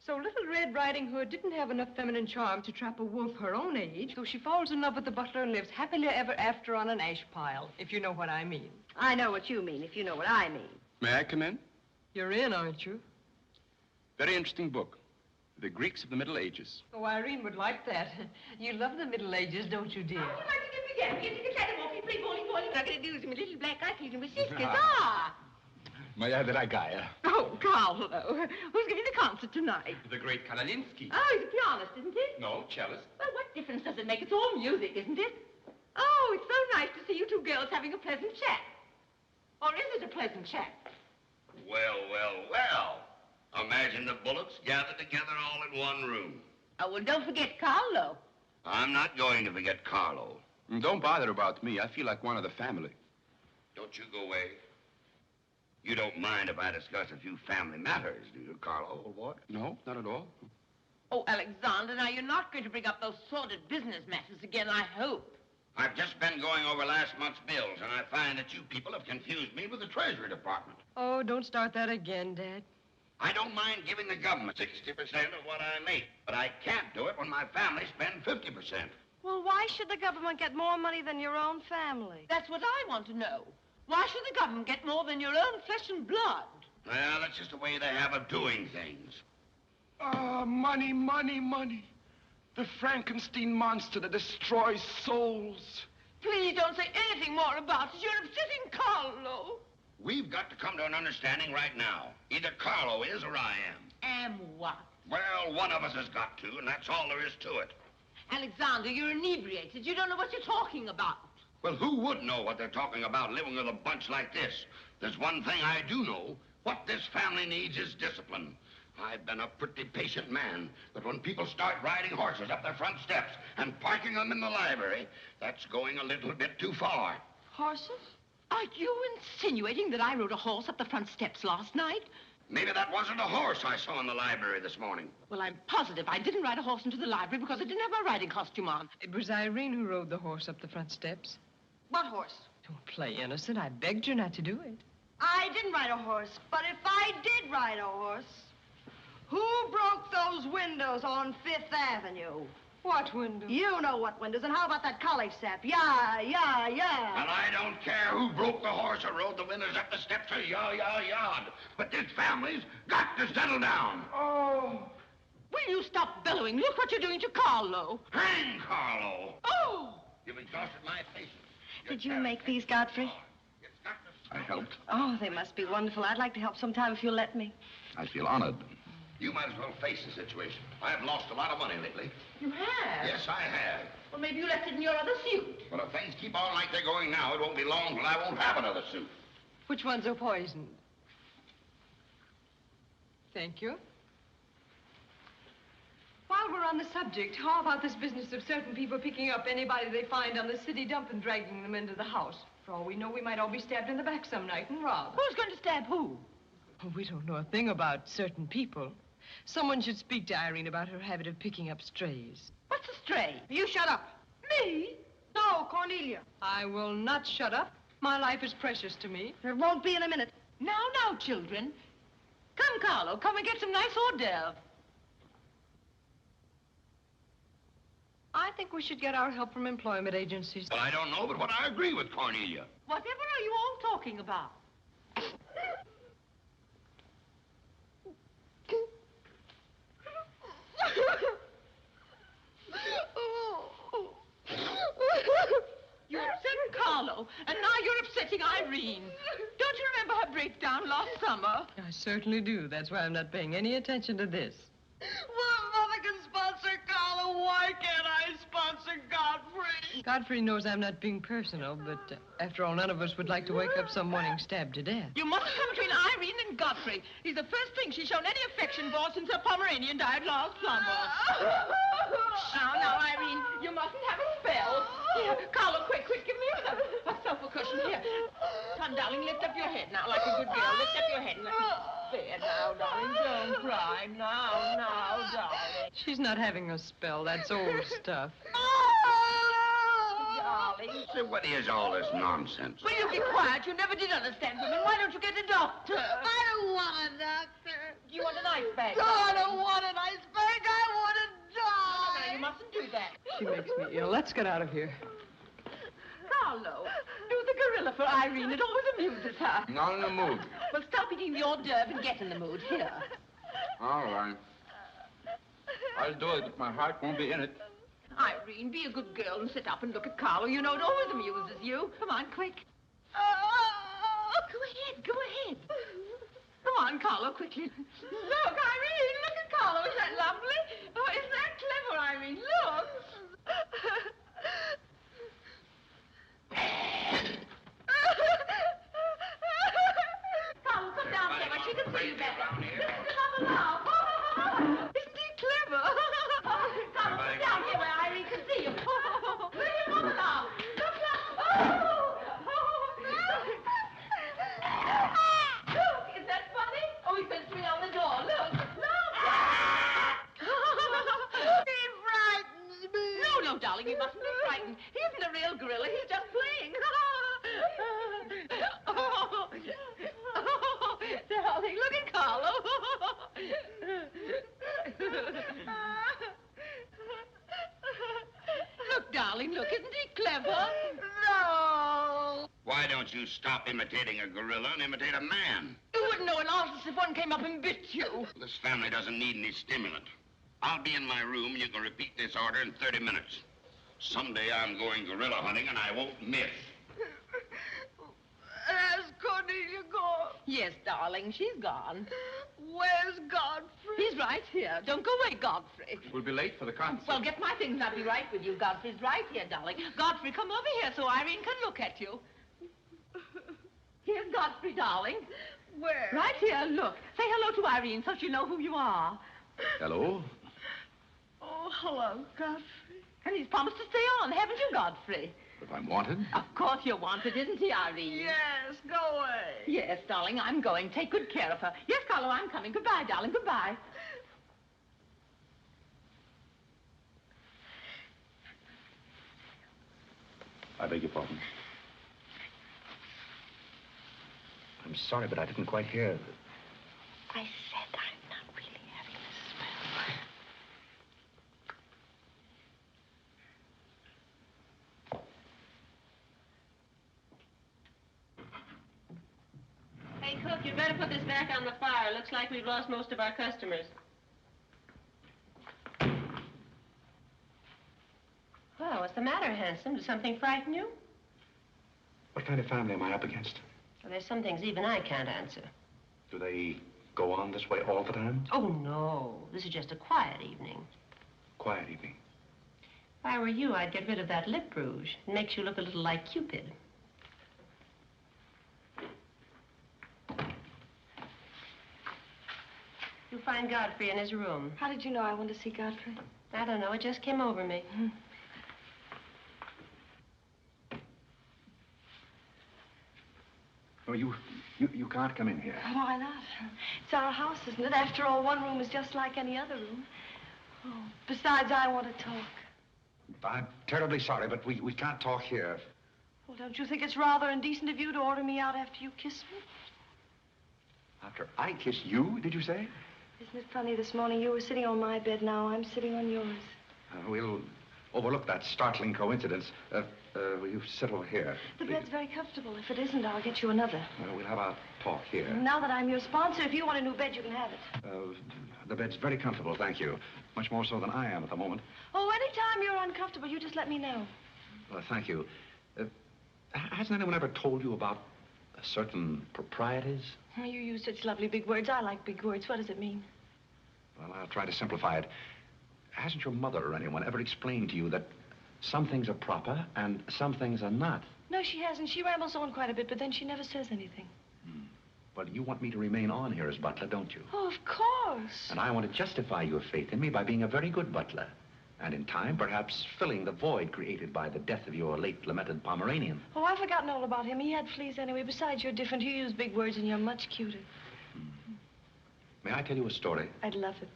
So Little Red Riding Hood didn't have enough feminine charm to trap a wolf her own age, so she falls in love with the butler and lives happily ever after on an ash pile, if you know what I mean. I know what you mean, if you know what I mean. May I come in? You're in, aren't you? Very interesting book. The Greeks of the Middle Ages. Oh, Irene would like that. You love the Middle Ages, don't you, dear? Oh, like to get me again. Get to get walking, play bowling. Not going to do with my little black eye and my sisters. Moja dragaya. Oh, Carlo. Who's giving the concert tonight? The great Kanalinsky. Oh, he's a pianist, isn't he? No, cellist. Well, what difference does it make? It's all music, isn't it? Oh, it's so nice to see you two girls having a pleasant chat. Or is it a pleasant chat? Well, well, well. Imagine the Bullocks gathered together all in one room. Oh, well, don't forget Carlo. I'm not going to forget Carlo. Don't bother about me. I feel like one of the family. Don't you go away. You don't mind if I discuss a few family matters, do you, Carlo, old boy? No, not at all. Oh, Alexander, now you're not going to bring up those sordid business matters again, I hope. I've just been going over last month's bills, and I find that you people have confused me with the Treasury Department. Oh, don't start that again, Dad. I don't mind giving the government 60% of what I make, but I can't do it when my family spend 50%. Well, why should the government get more money than your own family? That's what I want to know. Why should the government get more than your own flesh and blood? Well, that's just the way they have of doing things. Ah, money, money, money. The Frankenstein monster that destroys souls. Please don't say anything more about it. You're upsetting Carlo. We've got to come to an understanding right now. Either Carlo is or I am. Am what? Well, one of us has got to, and that's all there is to it. Alexander, you're inebriated. You don't know what you're talking about. Well, who would know what they're talking about living with a bunch like this? There's one thing I do know. What this family needs is discipline. I've been a pretty patient man, but when people start riding horses up their front steps and parking them in the library, that's going a little bit too far. Horses? Are you insinuating that I rode a horse up the front steps last night? Maybe that wasn't a horse I saw in the library this morning. Well, I'm positive I didn't ride a horse into the library because I didn't have my riding costume on. It was Irene who rode the horse up the front steps. What horse? Don't play innocent. I begged you not to do it. I didn't ride a horse, but if I did ride a horse, who broke those windows on Fifth Avenue? What windows? You know what windows, and how about that college sap? Yeah. And I don't care who broke the horse or rode the windows up the steps or yard. But this family's got to settle down. Oh. Will you stop bellowing? Look what you're doing to Carlo. Hang Carlo. Oh. You've exhausted my patience. Did you make these, Godfrey? I helped. Oh, they must be wonderful. I'd like to help sometime if you'll let me. I feel honored. You might as well face the situation. I've lost a lot of money lately. You have? Yes, I have. Well, maybe you left it in your other suit. Well, if things keep on like they're going now, it won't be long till I won't have another suit. Which ones are poisoned? Thank you. While we're on the subject, how about this business of certain people picking up anybody they find on the city dump and dragging them into the house? For all we know, we might all be stabbed in the back some night and robbed. Who's going to stab who? Oh, we don't know a thing about certain people. Someone should speak to Irene about her habit of picking up strays. What's a stray? You shut up. Me? No, Cornelia. I will not shut up. My life is precious to me. There won't be in a minute. Now, children. Come, Carlo, come and get some nice hors d'oeuvre. I think we should get our help from employment agencies. Well, I don't know, but I agree with Cornelia. Whatever are you all talking about? You upset Carlo, and now you're upsetting Irene. Don't you remember her breakdown last summer? I certainly do. That's why I'm not paying any attention to this. Well, Mother can sponsor Carlo. Why can't I sponsor Godfrey? Godfrey knows I'm not being personal, but after all, none of us would like to wake up some morning stabbed to death. You mustn't come between Irene and Godfrey. He's the first thing she's shown any affection for since her Pomeranian died last summer. Now, Irene, you mustn't have a spell. Here, Carlo, quick, give me a sofa cushion here. Come, darling, lift up your head now, like a good girl. Lift up your head and let me... There, now, darling, don't cry. Now, darling. She's not having a spell. That's old stuff. Darling. So what is all this nonsense? Will you be quiet? You never did understand women. Why don't you get a doctor? I don't want a doctor. Do you want an ice bag? No, I don't want an ice bag. I want to die. No, you mustn't do that. She makes me ill. Let's get out of here. Carlo, do the gorilla for Irene. It always amuses her. Not in the mood. Well, stop eating the hors d'oeuvre and get in the mood. Here. All right. I'll do it, but my heart won't be in it. Irene, be a good girl and sit up and look at Carlo. You know it always amuses you. Come on, quick. Go ahead. Come on, Carlo, quickly. Look, Irene, look at Carlo. Isn't that lovely? Oh, isn't that clever, Irene? Look. Carlo, come down here where she can see you better. Come along. Isn't he clever? Carlo, come down here where Irene can see you. Come along. Look, is that funny? Oh, he's been swinging on the door. Look. He frightens me. No, darling, you mustn't be frightened. He isn't a real gorilla. He's just playing. Darling, look at Carlo. Look, darling, look. Isn't he clever? No. Why don't you stop imitating a gorilla and imitate a man? You wouldn't know an artist if one came up and bit you. This family doesn't need any stimulant. I'll be in my room and you can repeat this order in 30 minutes. Someday I'm going gorilla hunting and I won't miss. Has Cornelia gone? Yes, darling, she's gone. Where's Godfrey? He's right here. Don't go away, Godfrey. We'll be late for the concert. Well, get my things and I'll be right with you. Godfrey's right here, darling. Godfrey, come over here so Irene can look at you. Here's Godfrey, darling. Where? Right here, look. Say hello to Irene so she'll know who you are. Hello? Oh, hello, Godfrey. And he's promised to stay on, haven't you, Godfrey? If I'm wanted? Of course you're wanted, isn't he, Irene? Yes, go away. Yes, darling, I'm going. Take good care of her. Yes, Carlo, I'm coming. Goodbye, darling. Goodbye. I beg your pardon. I'm sorry, but I didn't quite hear. I said I'm not really having a spell. Hey, cook, you'd better put this back on the fire. Looks like we've lost most of our customers. Well, what's the matter, handsome? Does something frighten you? What kind of family am I up against? Well, there's some things even I can't answer. Do they go on this way all the time? Oh, no. This is just a quiet evening. Quiet evening. If I were you, I'd get rid of that lip rouge. It makes you look a little like Cupid. You'll find Godfrey in his room. How did you know I wanted to see Godfrey? I don't know. It just came over me. Oh, you can't come in here. Why not? It's our house, isn't it? After all, one room is just like any other room. Oh, besides, I want to talk. I'm terribly sorry, but we can't talk here. Well, don't you think it's rather indecent of you to order me out after you kiss me? After I kiss you, did you say? Isn't it funny, this morning you were sitting on my bed, now I'm sitting on yours. We'll overlook that startling coincidence. Will you sit over here? The please? bed's very comfortable. If it isn't, I'll get you another. We'll have a talk here. Now that I'm your sponsor, if you want a new bed, you can have it. The bed's very comfortable, thank you. Much more so than I am at the moment. Oh, anytime you're uncomfortable, you just let me know. Thank you. Hasn't anyone ever told you about certain proprieties? Oh, you use such lovely big words. I like big words. What does it mean? Well, I'll try to simplify it. Hasn't your mother or anyone ever explained to you that some things are proper and some things are not? No, she hasn't. She rambles on quite a bit, but then she never says anything. Well, you want me to remain on here as butler, don't you? Oh, of course. And I want to justify your faith in me by being a very good butler. And in time, perhaps filling the void created by the death of your late lamented Pomeranian. Oh, I've forgotten all about him. He had fleas anyway. Besides, you're different. You use big words and you're much cuter. May I tell you a story? I'd love it.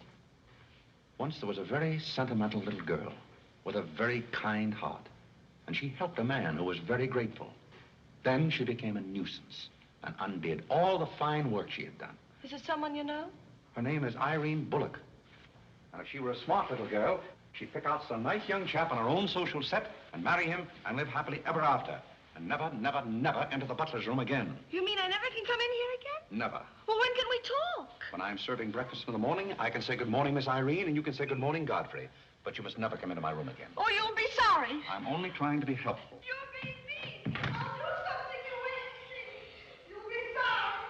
Once there was a very sentimental little girl with a very kind heart. And she helped a man who was very grateful. Then she became a nuisance and undid all the fine work she had done. Is it someone you know? Her name is Irene Bullock. And if she were a smart little girl, she'd pick out some nice young chap on her own social set and marry him and live happily ever after. And never, never, never enter the butler's room again. You mean I never can come in here again? Never. Well, when can we talk? When I'm serving breakfast in the morning, I can say good morning, Miss Irene, and you can say good morning, Godfrey. But you must never come into my room again. Oh, you'll be sorry. I'm only trying to be helpful. You're being mean. I'll do something you won't see. You'll be sorry.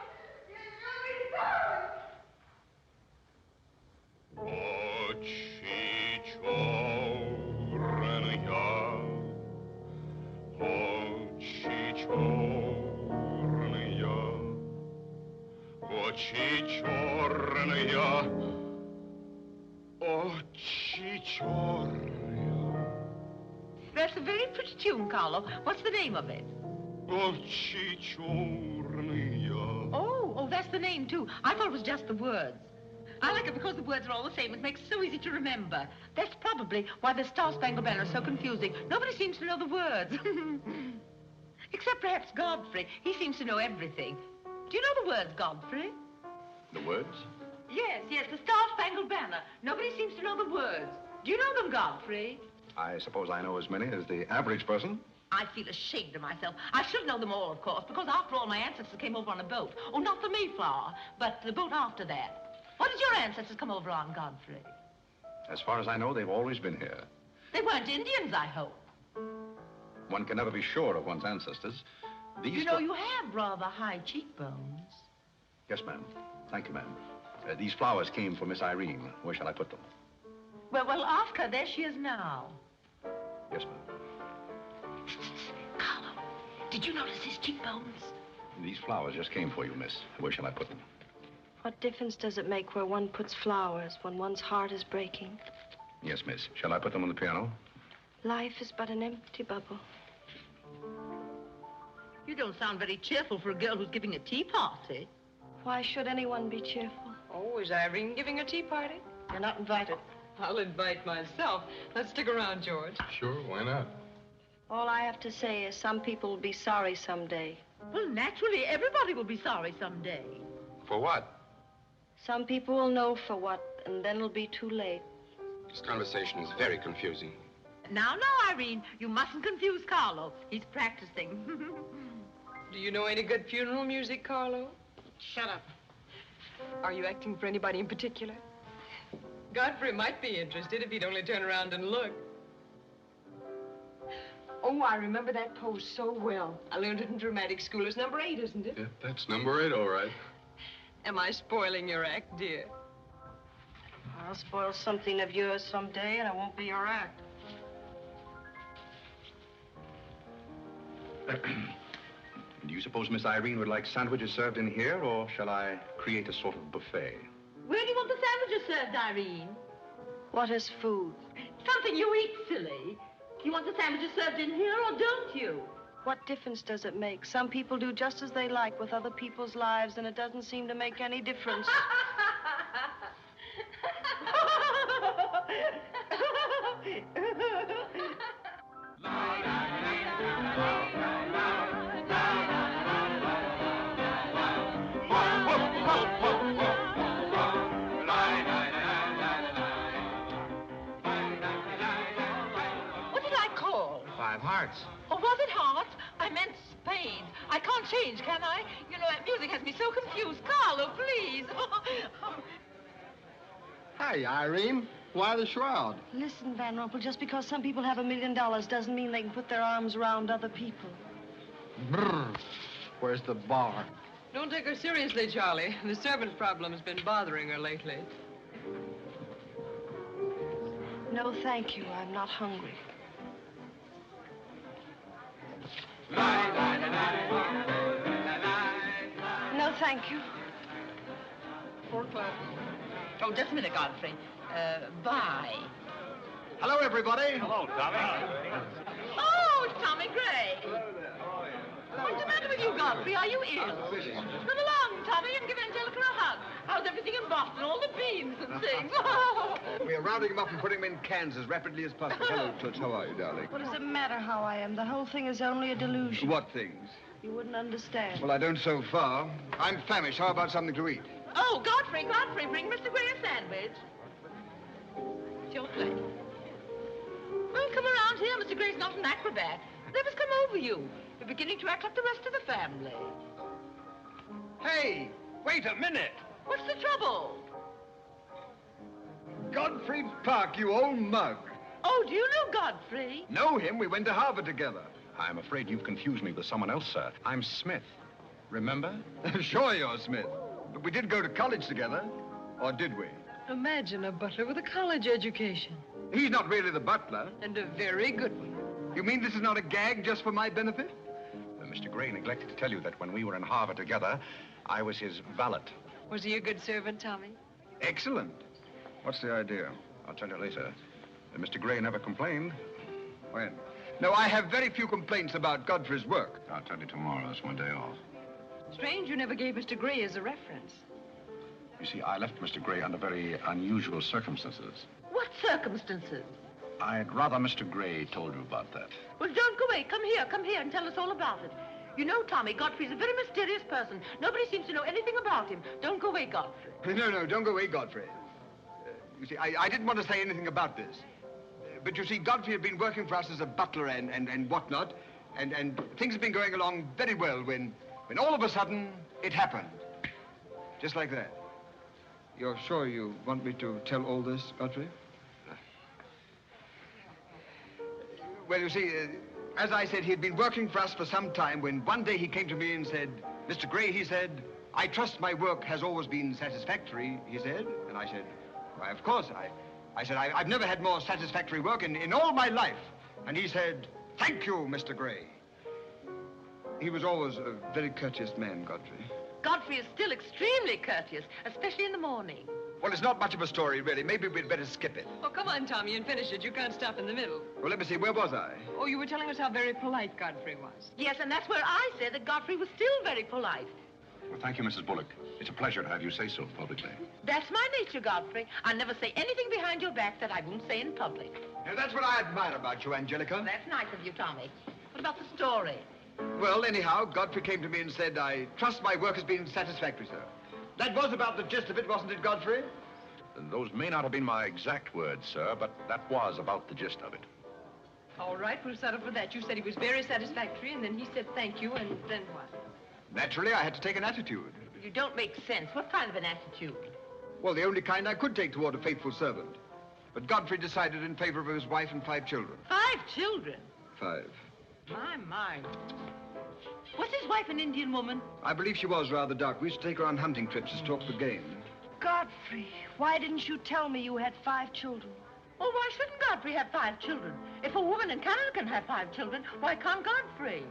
Очи черные, очи черные. That's a very pretty tune, Carlo. What's the name of it? Очи черные. Oh, that's the name, too. I thought it was just the words. I like it because the words are all the same. It makes it so easy to remember. That's probably why the Star-Spangled Banner is so confusing. Nobody seems to know the words. Except perhaps Godfrey. He seems to know everything. Do you know the words, Godfrey? The words? Yes, the Star-Spangled Banner. Nobody seems to know the words. Do you know them, Godfrey? I suppose I know as many as the average person. I feel ashamed of myself. I should know them all, of course, because after all, my ancestors came over on a boat. Oh, not the Mayflower, but the boat after that. What did your ancestors come over on, Godfrey? As far as I know, they've always been here. They weren't Indians, I hope. One can never be sure of one's ancestors. These You know, you have rather high cheekbones. Yes, ma'am. Thank you, ma'am. These flowers came for Miss Irene. Where shall I put them? Well, ask her. There she is now. Yes, ma'am. Carlo, did you notice his cheekbones? These flowers just came for you, miss. Where shall I put them? What difference does it make where one puts flowers when one's heart is breaking? Yes, miss. Shall I put them on the piano? Life is but an empty bubble. You don't sound very cheerful for a girl who's giving a tea party. Why should anyone be cheerful? Oh, is Irene giving a tea party? You're not invited. I'll invite myself. Let's stick around, George. Sure, why not? All I have to say is some people will be sorry someday. Well, naturally, everybody will be sorry someday. For what? Some people will know for what, and then it'll be too late. This conversation is very confusing. Now, Irene, you mustn't confuse Carlo. He's practicing. Do you know any good funeral music, Carlo? Shut up. Are you acting for anybody in particular? Godfrey might be interested if he'd only turn around and look. Oh, I remember that pose so well. I learned it in dramatic school. It's number 8, isn't it? Yeah, that's number 8, all right. Am I spoiling your act, dear? I'll spoil something of yours someday, and it won't be your act. Do you suppose Miss Irene would like sandwiches served in here, or shall I create a sort of buffet? Where do you want the sandwiches served, Irene? What is food? Something you eat, silly. You want the sandwiches served in here, or don't you? What difference does it make? Some people do just as they like with other people's lives, and it doesn't seem to make any difference. What did I call? 5 hearts. Oh, was it hearts? I meant spades. I can't change, can I? You know, that music has me so confused. Carlo, please. Hey, Irene. Why the shroud? Listen, Van Rumpel, just because some people have $1 million doesn't mean they can put their arms around other people. Brr. Where's the bar? Don't take her seriously, Charlie. The servant problem's been bothering her lately. No, thank you. I'm not hungry. No, thank you. 4 o'clock. Oh, just a minute, Godfrey. Bye. Hello, everybody. Hello, Tommy. Oh, it's Tommy Gray. What's the matter with you, Godfrey? Are you ill? Come along, Tommy, and give Angelica a hug. How's everything in Boston? All the beans and things. We're rounding them up and putting them in cans as rapidly as possible. Hello, Toots. How are you, darling? What does it matter how I am? The whole thing is only a delusion. What things? You wouldn't understand. Well, I don't so far. I'm famished. How about something to eat? Oh, Godfrey, bring Mr. Gray a sandwich. It's your plate. Well, come around here. Mr. Gray's not an acrobat. Let us come over you. You're beginning to act like the rest of the family. Hey, wait a minute. What's the trouble? Godfrey Park, you old mug. Oh, do you know Godfrey? Know him? We went to Harvard together. I'm afraid you've confused me with someone else, sir. I'm Smith. Remember? Sure you're Smith. But we did go to college together. Or did we? Imagine a butler with a college education. He's not really the butler. And a very good one. You mean this is not a gag just for my benefit? Mr. Gray neglected to tell you that when we were in Harvard together, I was his valet. Was he a good servant, Tommy? Excellent. What's the idea? I'll tell you later. Mr. Gray never complained. When? No, I have very few complaints about Godfrey's work. I'll tell you tomorrow. That's my day off. Strange you never gave Mr. Gray as a reference. You see, I left Mr. Gray under very unusual circumstances. What circumstances? I'd rather Mr. Gray told you about that. Well, don't go away. Come here and tell us all about it. You know, Tommy, Godfrey's a very mysterious person. Nobody seems to know anything about him. Don't go away, Godfrey. No, don't go away, Godfrey. You see, I didn't want to say anything about this. But you see, Godfrey had been working for us as a butler and whatnot, and things had been going along very well when all of a sudden it happened. Just like that. You're sure you want me to tell all this, Godfrey? Well, you see, as I said, he had been working for us for some time when one day he came to me and said, Mr. Gray, he said, I trust my work has always been satisfactory, he said. And I said, why, of course. I said, I've never had more satisfactory work in all my life. And he said, thank you, Mr. Gray. He was always a very courteous man, Godfrey. Godfrey is still extremely courteous, especially in the morning. Well, it's not much of a story, really. Maybe we'd better skip it. Oh, come on, Tommy, and finish it. You can't stop in the middle. Well, let me see. Where was I? Oh, you were telling us how very polite Godfrey was. Yes, and that's where I said that Godfrey was still very polite. Well, thank you, Mrs. Bullock. It's a pleasure to have you say so publicly. That's my nature, Godfrey. I never say anything behind your back that I won't say in public. Now, that's what I admire about you, Angelica. That's nice of you, Tommy. What about the story? Well, anyhow, Godfrey came to me and said, I trust my work has been satisfactory, sir. That was about the gist of it, wasn't it, Godfrey? Those may not have been my exact words, sir, but that was about the gist of it. All right, we'll settle for that. You said he was very satisfactory, and then he said thank you, and then what? Naturally, I had to take an attitude. You don't make sense. What kind of an attitude? Well, the only kind I could take toward a faithful servant. But Godfrey decided in favor of his wife and 5 children. 5 children? 5. My. Was his wife an Indian woman? I believe she was rather dark. We used to take her on hunting trips to stalk the game. Godfrey, why didn't you tell me you had 5 children? Well, why shouldn't Godfrey have 5 children? If a woman in Canada can have 5 children, why can't Godfrey?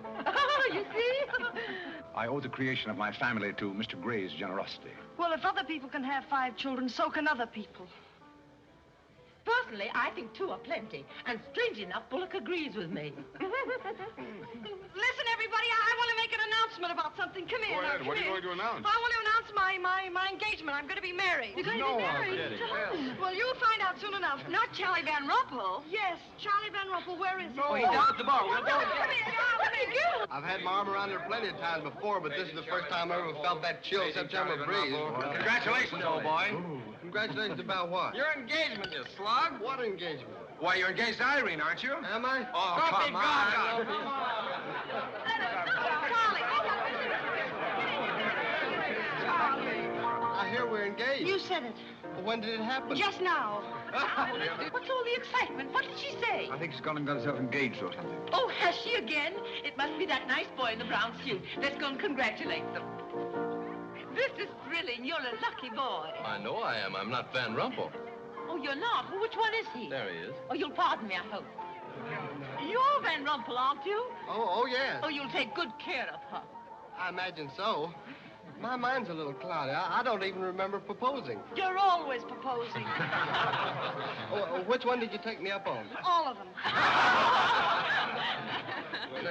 You see? I owe the creation of my family to Mr. Gray's generosity. Well, if other people can have 5 children, so can other people. Personally, I think 2 are plenty. And strangely enough, Bullock agrees with me. Listen, everybody, I want to make an announcement about something. Come here. Go ahead. What are you going to announce? I want to announce my engagement. I'm going to be married. You're going to be married? Well, you'll find out soon enough. Not Charlie Van Rumpel. Yes, Charlie Van Rumpel. Where is he? Oh, he's down at the bar. We'll go. Come here, Charlie. I've had my arm around there plenty of times before, but this is the first time I ever felt that chill September breeze. Congratulations, old boy. Congratulations about what? Your engagement, you slug. What engagement? Why, you're engaged to Irene, aren't you? Am I? Oh, come on. I hear we're engaged. You said it. Well, when did it happen? Just now. What's all the excitement? What did she say? I think she's gone and got herself engaged or something. Oh, has she again? It must be that nice boy in the brown suit. Let's go and congratulate them. This is thrilling. You're a lucky boy. I know I am. I'm not Van Rumpel. Oh, you're not? Well, which one is he? There he is. Oh, you'll pardon me, I hope. You're Van Rumpel, aren't you? Oh, yes. Oh, you'll take good care of her. I imagine so. My mind's a little cloudy. I don't even remember proposing. You're always proposing. Which one did you take me up on? All of them.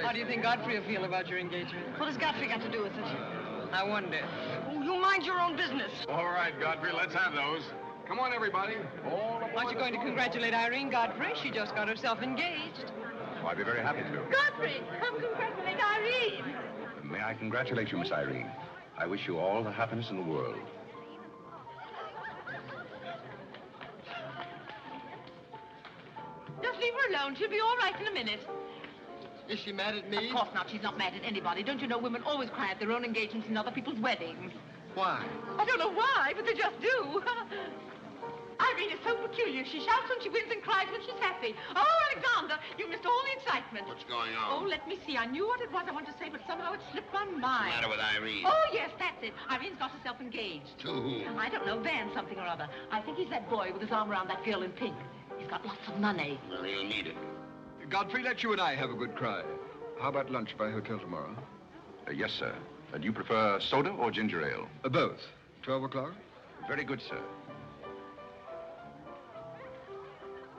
How do you think Godfrey will feel about your engagement? What has Godfrey got to do with it? I wonder. Oh, you mind your own business. All right, Godfrey, let's have those. Come on, everybody. Aren't you going to congratulate Irene, Godfrey? She just got herself engaged. Oh, I'd be very happy to. Godfrey, come congratulate Irene. May I congratulate you, Miss Irene? I wish you all the happiness in the world. Just leave her alone. She'll be all right in a minute. Is she mad at me? Of course not. She's not mad at anybody. Don't you know women always cry at their own engagements and other people's weddings? Why? I don't know why, but they just do. Irene is so peculiar. She shouts when she wins and cries when she's happy. Oh, Alexander, you missed all the excitement. What's going Oh, on? let me see. I knew what it was I wanted to say, but somehow it slipped my mind. What's the matter with Irene? Oh, yes, that's it. Irene's got herself engaged. To whom? I don't know, Van something or other. I think he's that boy with his arm around that girl in pink. He's got lots of money. Well, he'll need it. Godfrey, let you and I have a good cry. How about lunch by hotel tomorrow? Yes, sir. Do you prefer soda or ginger ale? Both. 12 o'clock? Very good, sir.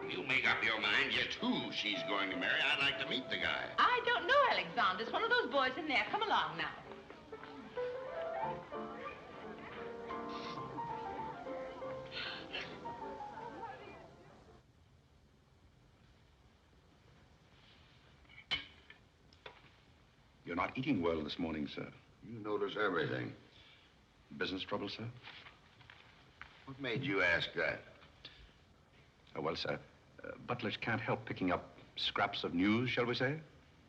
You make up your mind just who she's going to marry. I'd like to meet the guy. I don't know, Alexander. It's one of those boys in there. Come along now. You're not eating well this morning, sir. You notice everything. Business trouble, sir? What made you ask that? Well, sir, butlers can't help picking up scraps of news, shall we say?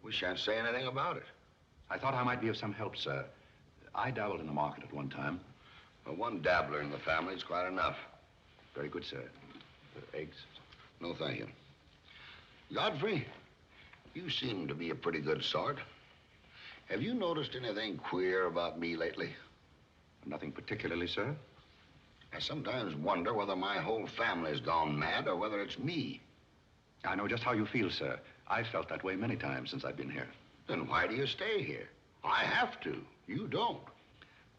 We shan't say anything about it. I thought I might be of some help, sir. I dabbled in the market at one time. Well, one dabbler in the family is quite enough. Very good, sir. Eggs? No, thank you. Godfrey, you seem to be a pretty good sort. Have you noticed anything queer about me lately? Nothing particularly, sir. I sometimes wonder whether my whole family's gone mad or whether it's me. I know just how you feel, sir. I've felt that way many times since I've been here. Then why do you stay here? I have to. You don't.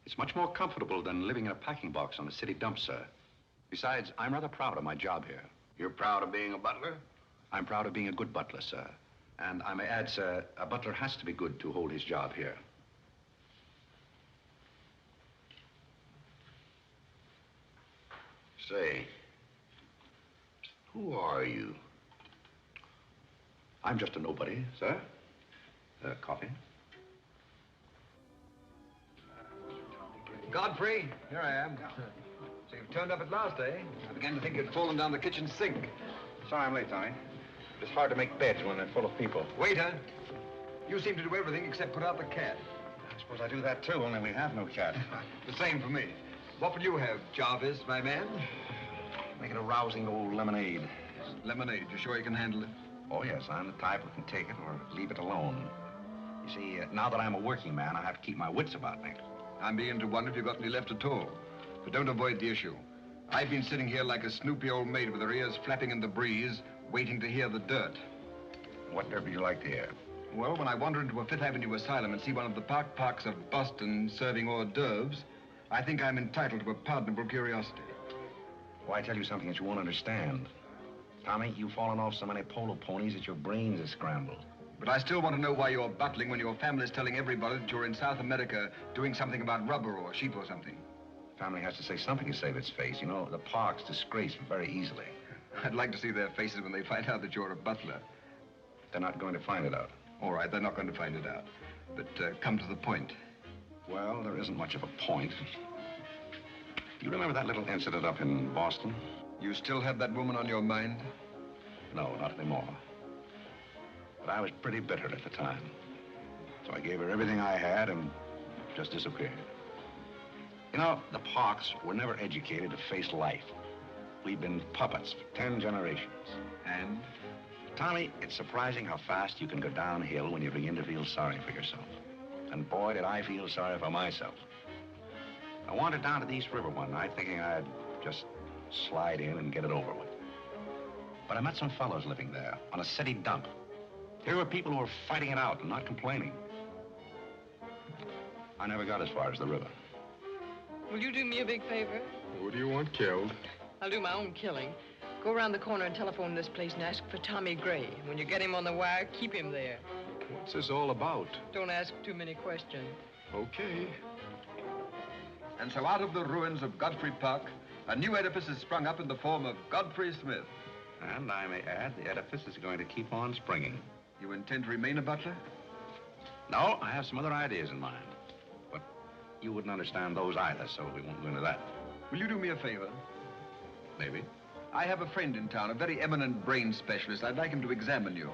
It's much more comfortable than living in a packing box on a city dump, sir. Besides, I'm rather proud of my job here. You're proud of being a butler? I'm proud of being a good butler, sir. And I may add, sir, a butler has to be good to hold his job here. Say, who are you? I'm just a nobody, sir. Coffee? Godfrey, here I am. So you've turned up at last, eh? I began to think you'd fallen down the kitchen sink. Sorry I'm late, Tommy. It's hard to make beds when they're full of people. Waiter, you seem to do everything except put out the cat. I suppose I do that, too, only we have no cat. The same for me. What will you have, Jarvis, my man? Make it a rousing old lemonade. Lemonade, you sure you can handle it? Oh, yes, I'm the type who can take it or leave it alone. You see, now that I'm a working man, I have to keep my wits about me. I'm beginning to wonder if you've got any left at all. But don't avoid the issue. I've been sitting here like a snoopy old maid with her ears flapping in the breeze, waiting to hear the dirt. Whatever you like to hear. Well, when I wander into a Fifth Avenue asylum and see one of the parks of Boston serving hors d'oeuvres, I think I'm entitled to a pardonable curiosity. Well, I tell you something that you won't understand. Tommy, you've fallen off so many polo ponies that your brains are scrambled. But I still want to know why you're bustling when your family's telling everybody that you're in South America doing something about rubber or sheep or something. Family has to say something to save its face. You know, the park's disgraced very easily. I'd like to see their faces when they find out that you're a butler. They're not going to find it out. All right, they're not going to find it out. But come to the point. Well, there isn't much of a point. Do you remember that little incident up in Boston? You still have that woman on your mind? No, not anymore. But I was pretty bitter at the time. So I gave her everything I had and just disappeared. You know, the Parks were never educated to face life. We've been puppets for 10 generations. And? Tommy, it's surprising how fast you can go downhill when you begin to feel sorry for yourself. And boy, did I feel sorry for myself. I wandered down to the East River one night thinking I'd just slide in and get it over with. But I met some fellows living there on a city dump. Here were people who were fighting it out and not complaining. I never got as far as the river. Will you do me a big favor? Who do you want killed? I'll do my own killing. Go around the corner and telephone this place and ask for Tommy Gray. When you get him on the wire, keep him there. What's this all about? Don't ask too many questions. Okay. And so out of the ruins of Godfrey Park, a new edifice has sprung up in the form of Godfrey Smith. And I may add, the edifice is going to keep on springing. You intend to remain a butler? No, I have some other ideas in mind. But you wouldn't understand those either, so we won't go into that. Will you do me a favor? Maybe. I have a friend in town, a very eminent brain specialist. I'd like him to examine you.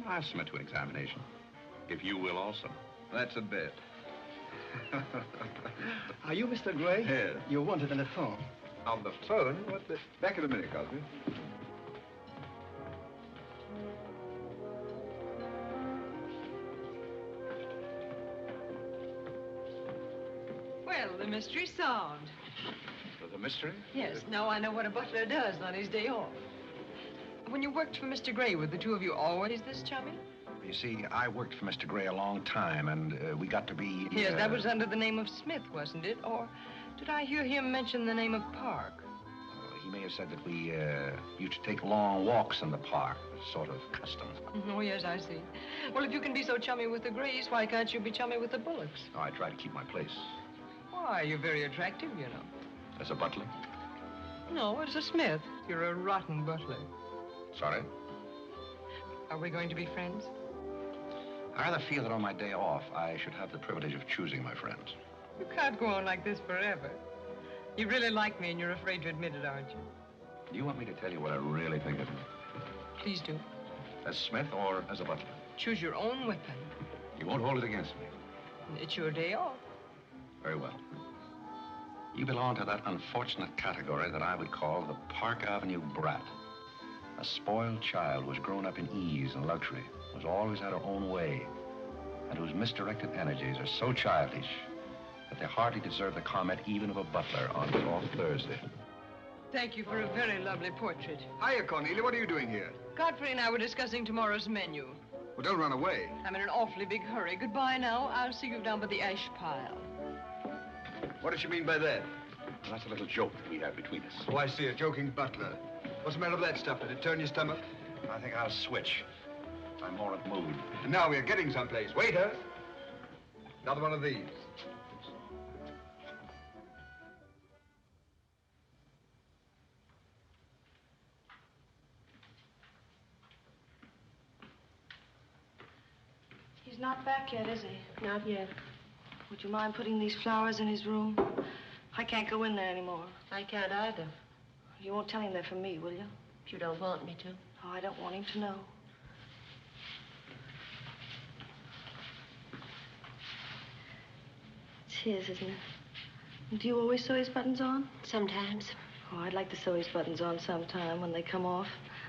I'll submit to an examination. If you will also. That's a bet. Are you Mr. Gray? Yes. You wanted on the phone. On the phone? What the... Back in a minute, Cosby. Well, the mystery's solved. The mystery? Yes, now I know what a butler does on his day off. When you worked for Mr. Gray, were the two of you always this chummy? You see, I worked for Mr. Gray a long time, and we got to be... Yes, that was under the name of Smith, wasn't it? Or did I hear him mention the name of Park? He may have said that we used to take long walks in the park, sort of custom. Oh, yes, I see. Well, if you can be so chummy with the Grays, why can't you be chummy with the Bullocks? Oh, I try to keep my place. Why, you're very attractive, you know. As a butler? No, as a Smith. You're a rotten butler. Sorry? Are we going to be friends? I rather feel that on my day off, I should have the privilege of choosing my friends. You can't go on like this forever. You really like me and you're afraid to admit it, aren't you? Do you want me to tell you what I really think of you? Please do. As Smith or as a butler? Choose your own weapon. You won't hold it against me. It's your day off. Very well. You belong to that unfortunate category that I would call the Park Avenue brat. A spoiled child who has grown up in ease and luxury, who's always had her own way, and whose misdirected energies are so childish that they hardly deserve the comment even of a butler on his off Thursday. Thank you for a very lovely portrait. Hiya, Cornelia. What are you doing here? Godfrey and I were discussing tomorrow's menu. Well, don't run away. I'm in an awfully big hurry. Goodbye now. I'll see you down by the ash pile. What does she mean by that? Well, that's a little joke that we have between us. Oh, I see. A joking butler. What's the matter with that stuff? Did it turn your stomach? I think I'll switch. I'm more at mood. And now we're getting someplace. Waiter! Another one of these. He's not back yet, is he? Not yet. Would you mind putting these flowers in his room? I can't go in there anymore. I can't either. You won't tell him they're from me, will you? If you don't want me to. Oh, I don't want him to know. It's his, isn't it? Do you always sew his buttons on? Sometimes. Oh, I'd like to sew his buttons on sometime when they come off.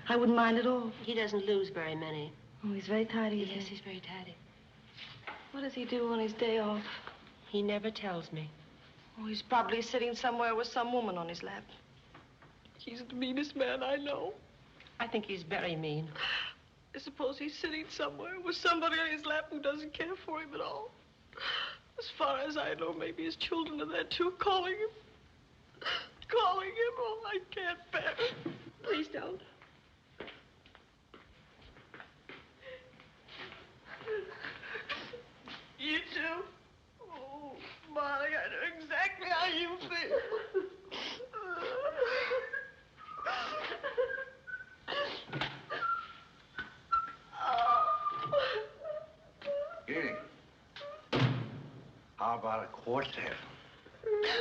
I wouldn't mind at all. He doesn't lose very many. Oh, he's very tidy. Yes, he's very tidy. What does he do on his day off? He never tells me. Oh, he's probably sitting somewhere with some woman on his lap. He's the meanest man I know. I think he's very mean. I suppose he's sitting somewhere with somebody on his lap who doesn't care for him at all. As far as I know, maybe his children are there too, calling him. Calling him. Oh, I can't bear it. Please don't. You too? Oh, Molly, I know exactly how you feel. Here. How about a quartet? Yeah.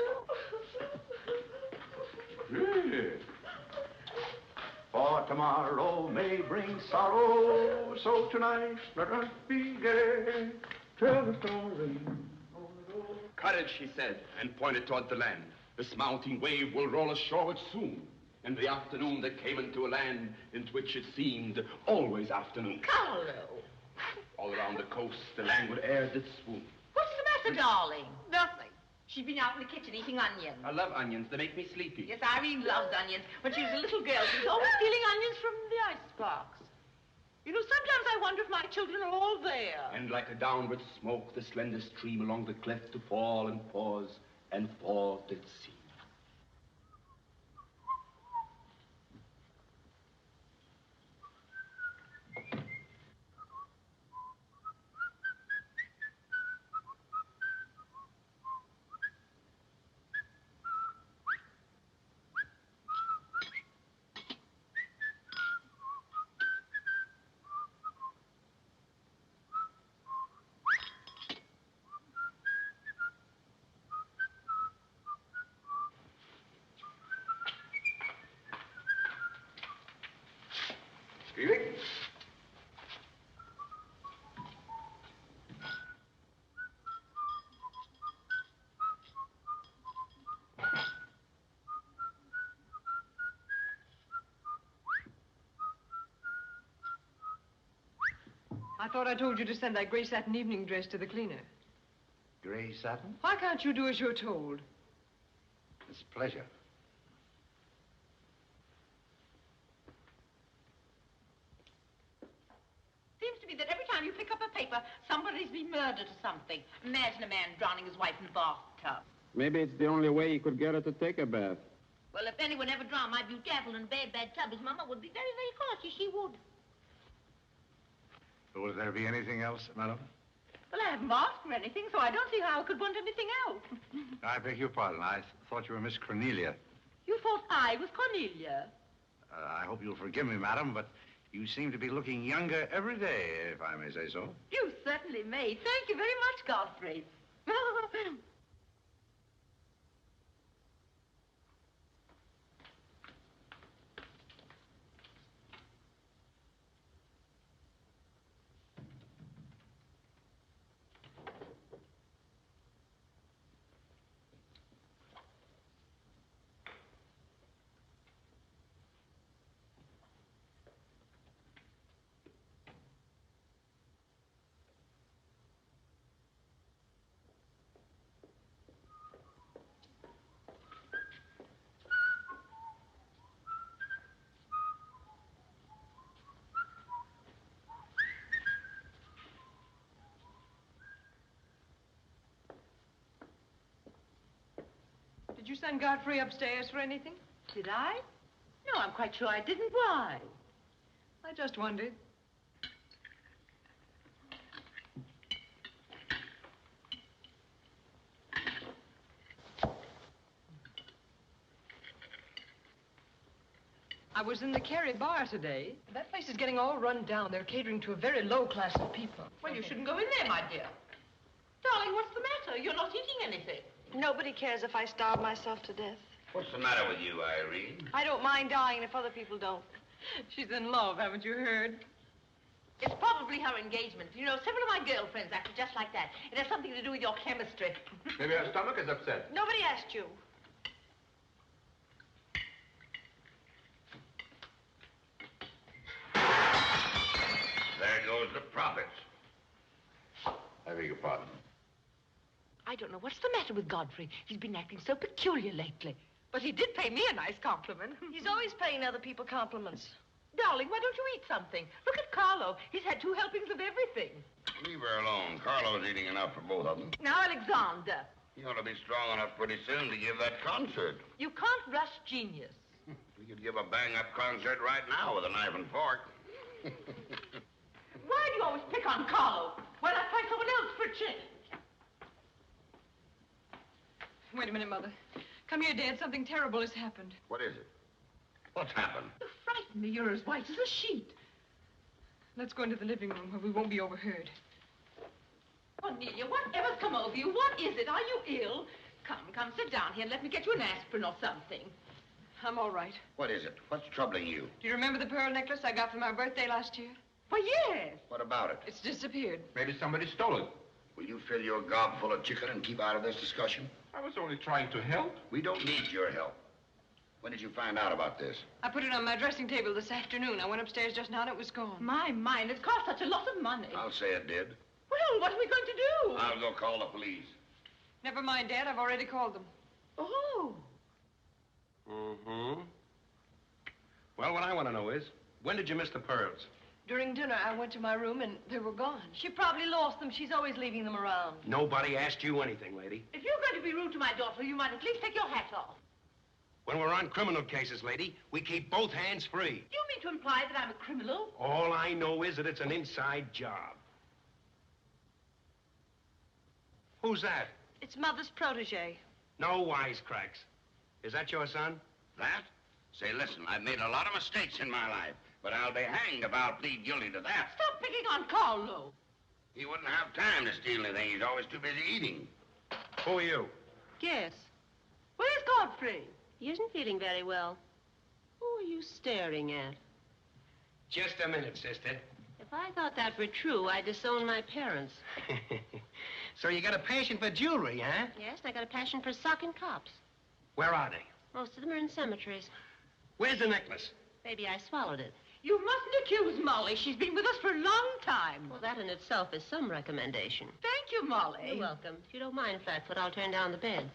For tomorrow may bring sorrow, so tonight let us be gay. Tell the story. Courage, he said, and pointed toward the land. This mounting wave will roll us shoreward soon. In the afternoon they came into a land into which it seemed always afternoon. Carlo! All around the coast the languid air did swoon. What's the matter, darling? Nothing. She's been out in the kitchen eating onions. I love onions. They make me sleepy. Yes, Irene loved onions. When she was a little girl, she was always stealing onions from the icebox. You know, sometimes I wonder if my children are all there. And like a downward smoke, the slender stream along the cleft to fall and pause, and fall did seem. Screaming? I thought I told you to send that gray satin evening dress to the cleaner. Gray satin? Why can't you do as you're told? It's a pleasure. Seems to me that every time you pick up a paper, somebody's been murdered or something. Imagine a man drowning his wife in the bathtub. Maybe it's the only way he could get her to take a bath. Well, if anyone ever drowned my beauty apple in a bad tub, his mama would be very, very cautious. She would. Will there be anything else, madam? Well, I haven't asked for anything, so I don't see how I could want anything else. I beg your pardon. I thought you were Miss Cornelia. You thought I was Cornelia? I hope you'll forgive me, madam, but you seem to be looking younger every day, if I may say so. You certainly may. Thank you very much, Godfrey. Did you send Godfrey upstairs for anything? Did I? No, I'm quite sure I didn't. Why? I just wondered. I was in the Kerry bar today. That place is getting all run down. They're catering to a very low class of people. Well, you shouldn't go in there, my dear. Darling, what's the matter? You're not eating anything. Nobody cares if I starve myself to death. What's the matter with you, Irene? I don't mind dying if other people don't. She's in love, haven't you heard? It's probably her engagement. You know, several of my girlfriends acted just like that. It has something to do with your chemistry. Maybe her stomach is upset. Nobody asked you. There goes the profits. I beg your pardon. I don't know what's the matter with Godfrey. He's been acting so peculiar lately. But he did pay me a nice compliment. He's always paying other people compliments. Darling, why don't you eat something? Look at Carlo. He's had 2 helpings of everything. Leave her alone. Carlo's eating enough for both of them. Now, Alexander, You ought to be strong enough pretty soon to give that concert. you can't rush genius. We could give a bang-up concert right now with a knife and fork. Why do you always pick on Carlo? Why not find someone else for a change? Wait a minute, Mother. Come here, Dad. Something terrible has happened. What is it? What's happened? You frighten me. You're as white as a sheet. Let's go into the living room where we won't be overheard. Cornelia, whatever's come over you? What is it? Are you ill? Come, sit down here and let me get you an aspirin or something. I'm all right. What is it? What's troubling you? Do you remember the pearl necklace I got for my birthday last year? Why, yes. What about it? It's disappeared. Maybe somebody stole it. Will you fill your gob full of chicken and keep out of this discussion? I was only trying to help. We don't need your help. When did you find out about this? I put it on my dressing table this afternoon. I went upstairs just now and it was gone. My mind, it cost such a lot of money. I'll say it did. Well, what are we going to do? I'll go call the police. Never mind, Dad. I've already called them. Oh. Mm-hmm. Well, what I want to know is, when did you miss the pearls? During dinner, I went to my room and they were gone. She probably lost them. She's always leaving them around. Nobody asked you anything, lady. If you're going to be rude to my daughter, you might at least take your hat off. When we're on criminal cases, lady, we keep both hands free. Do you mean to imply that I'm a criminal? All I know is that it's an inside job. Who's that? It's Mother's protege. No wisecracks. Is that your son? That? Say, listen, I've made a lot of mistakes in my life, but I'll be hanged if I'll plead guilty to that. Stop picking on Carlo. He wouldn't have time to steal anything. He's always too busy eating. Who are you? Guess. Where's Godfrey? He isn't feeling very well. Who are you staring at? Just a minute, sister. If I thought that were true, I'd disown my parents. So you got a passion for jewelry, huh? Yes, and I got a passion for socking cops. Where are they? Most of them are in cemeteries. Where's the necklace? Maybe I swallowed it. You mustn't accuse Molly. She's been with us for a long time. Well, that in itself is some recommendation. Thank you, Molly. You're welcome. If you don't mind, Flatfoot, I'll turn down the beds.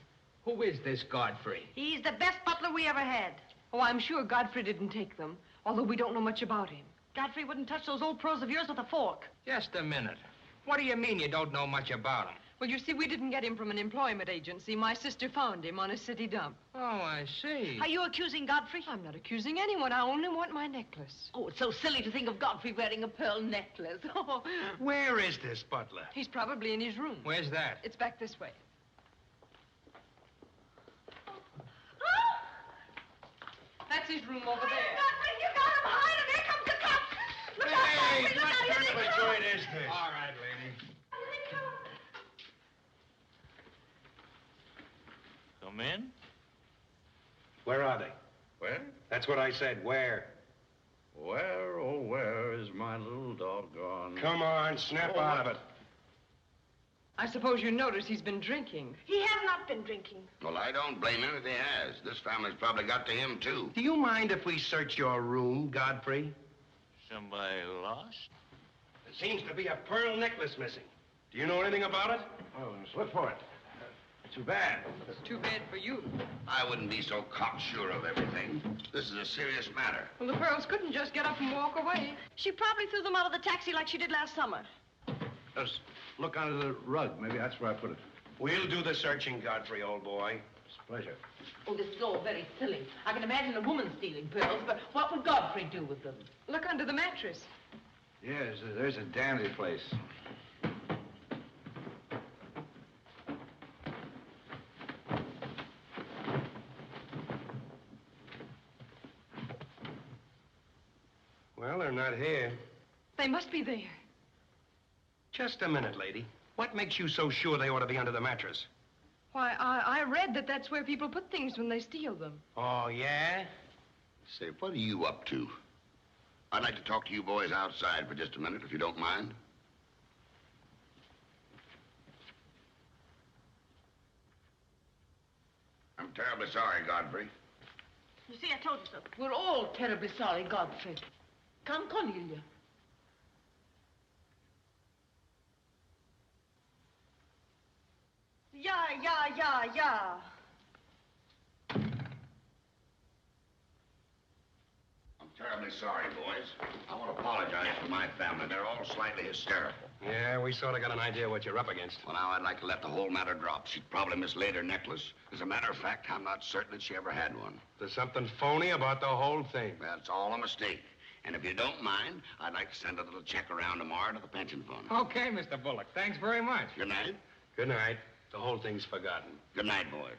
Who is this Godfrey? He's the best butler we ever had. Oh, I'm sure Godfrey didn't take them, although we don't know much about him. Godfrey wouldn't touch those old pearls of yours with a fork. Just a minute. What do you mean you don't know much about him? Well, you see, we didn't get him from an employment agency. My sister found him on a city dump. Oh, I see. Are you accusing Godfrey? I'm not accusing anyone. I only want my necklace. Oh, it's so silly to think of Godfrey wearing a pearl necklace. Oh. Where is this butler? He's probably in his room. Where's that? It's back this way. That's his room over there. You got him behind him. Here comes the cops. Look out, Godfrey. Look out. Here they come. joint is this? All right, lady. Come in. Where are they? Where? That's what I said. Where? Where, oh, where is my little doggone? Come on, snap Oh, out of it. I suppose you notice he's been drinking. He has not been drinking. Well, I don't blame him if he has. This family's probably got to him, too. Do you mind if we search your room, Godfrey? Somebody lost? There seems to be a pearl necklace missing. Do you know anything about it? Oh, slip for it. Too bad. It's too bad for you. I wouldn't be so cocksure of everything. This is a serious matter. Well, the pearls couldn't just get up and walk away. She probably threw them out of the taxi like she did last summer. Just look under the rug. Maybe that's where I put it. We'll do the searching, Godfrey, old boy. It's a pleasure. Oh, this is all very silly. I can imagine a woman stealing pearls, but what would Godfrey do with them? Look under the mattress. Yes, there's a dandy place. Well, they're not here. They must be there. Just a minute, lady. What makes you so sure they ought to be under the mattress? Why, I read that that's where people put things when they steal them. Oh, yeah? Say, what are you up to? I'd like to talk to you boys outside for just a minute, if you don't mind. I'm terribly sorry, Godfrey. You see, I told you so. We're all terribly sorry, Godfrey. Come, Cornelia. Yeah. I'm terribly terribly sorry, boys. I want to apologize for my family. They're all slightly hysterical. Yeah, we sort of got an idea what you're up against. Well, now, I'd like to let the whole matter drop. She probably mislaid her necklace. As a matter of fact, I'm not certain that she ever had one. There's something phony about the whole thing. That's all a mistake. And if you don't mind, I'd like to send a little check around tomorrow to the pension fund. Okay, Mr. Bullock. Thanks very much. Good night. Good night. The whole thing's forgotten. Good night, boys.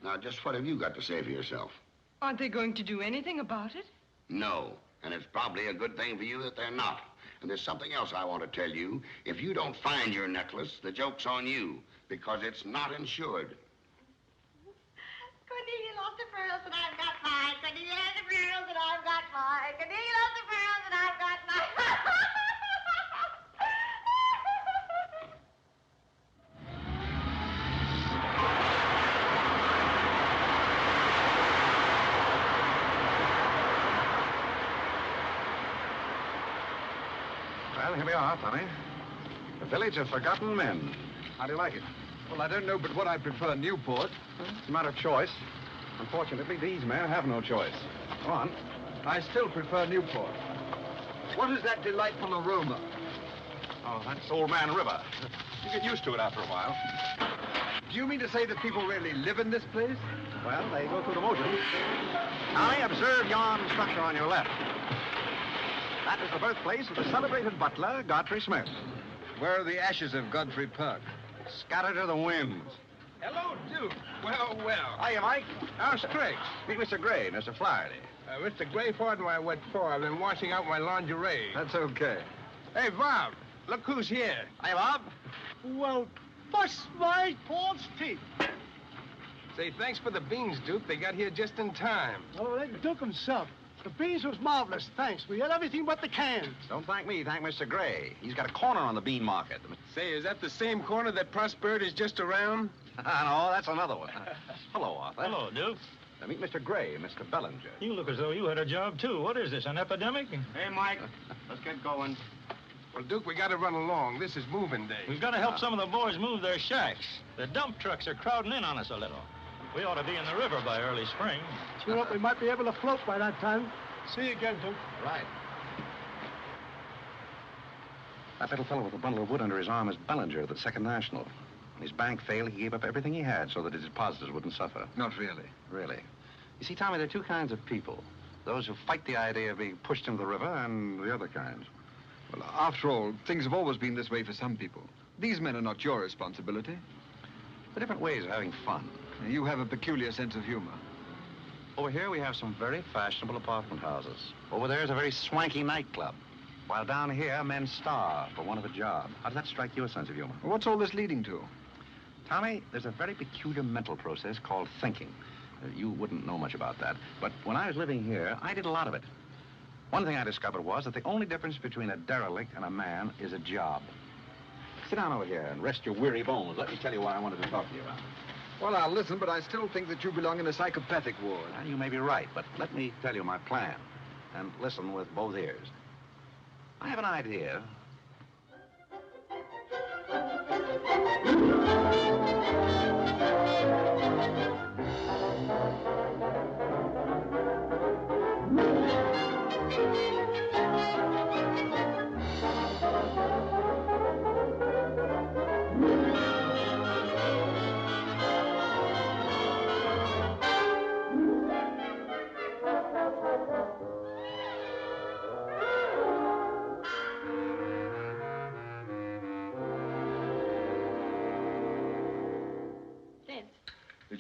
Now, just what have you got to say for yourself? Aren't they going to do anything about it? No, and it's probably a good thing for you that they're not. And there's something else I want to tell you. If you don't find your necklace, the joke's on you, because it's not insured. Cornelia lost the pearls and I've got mine. Cornelia lost the pearls and I've got mine. Cornelia lost the pearls and I've got mine. Well, here we are, Tommy. The Village of Forgotten Men. How do you like it? Well, I don't know but what I prefer Newport. It's a matter of choice. Unfortunately, these men have no choice. Go on. I still prefer Newport. What is that delightful aroma? Oh, that's Old Man River. You get used to it after a while. Do you mean to say that people really live in this place? Well, they go through the motions. Tommy, observe yon structure on your left. That is the birthplace of the celebrated butler, Godfrey Smith. Where are the ashes of Godfrey Park? Scattered to the winds. Hello, Duke. Well, well. Hiya, Mike. How's Triggs? Meet Mr. Gray, Mr. Flaherty. Mr. Gray, pardon my wet floor. I've been washing out my lingerie. That's okay. Hey, Bob, look who's here. Hiya, Bob. Well, bust my Paul's teeth. Say, thanks for the beans, Duke. They got here just in time. Oh, they Duke himself. The beans was marvelous, thanks. We had everything but the cans. Don't thank me, thank Mr. Gray. He's got a corner on the bean market. Say, is that the same corner that Prosperity is just around? No, that's another one. Hello, Arthur. Hello, Duke. Meet Mr. Gray, Mr. Bellinger. You look as though you had a job, too. What is this, an epidemic? Hey, Mike, let's get going. Well, Duke, we got to run along. This is moving day. We've got to help some of the boys move their shacks. The dump trucks are crowding in on us a little. We ought to be in the river by early spring. Sure up, we might be able to float by that time. See you again, Duke. Right. That little fellow with a bundle of wood under his arm is Bellinger of the Second National. When his bank failed, he gave up everything he had so that his depositors wouldn't suffer. Not really. Really. You see, Tommy, there are two kinds of people. Those who fight the idea of being pushed into the river and the other kind. Well, after all, things have always been this way for some people. These men are not your responsibility. They're different ways of having fun. You have a peculiar sense of humor. Over here, we have some very fashionable apartment houses. Over there is a very swanky nightclub. While down here, men starve for want of a job. How does that strike you, a sense of humor? What's all this leading to? Tommy, there's a very peculiar mental process called thinking. You wouldn't know much about that. But when I was living here, I did a lot of it. One thing I discovered was that the only difference between a derelict and a man is a job. Sit down over here and rest your weary bones. Let me tell you what I wanted to talk to you about. Well, I'll listen, but I still think that you belong in a psychopathic ward. Well, you may be right, but let me tell you my plan. And listen with both ears. I have an idea.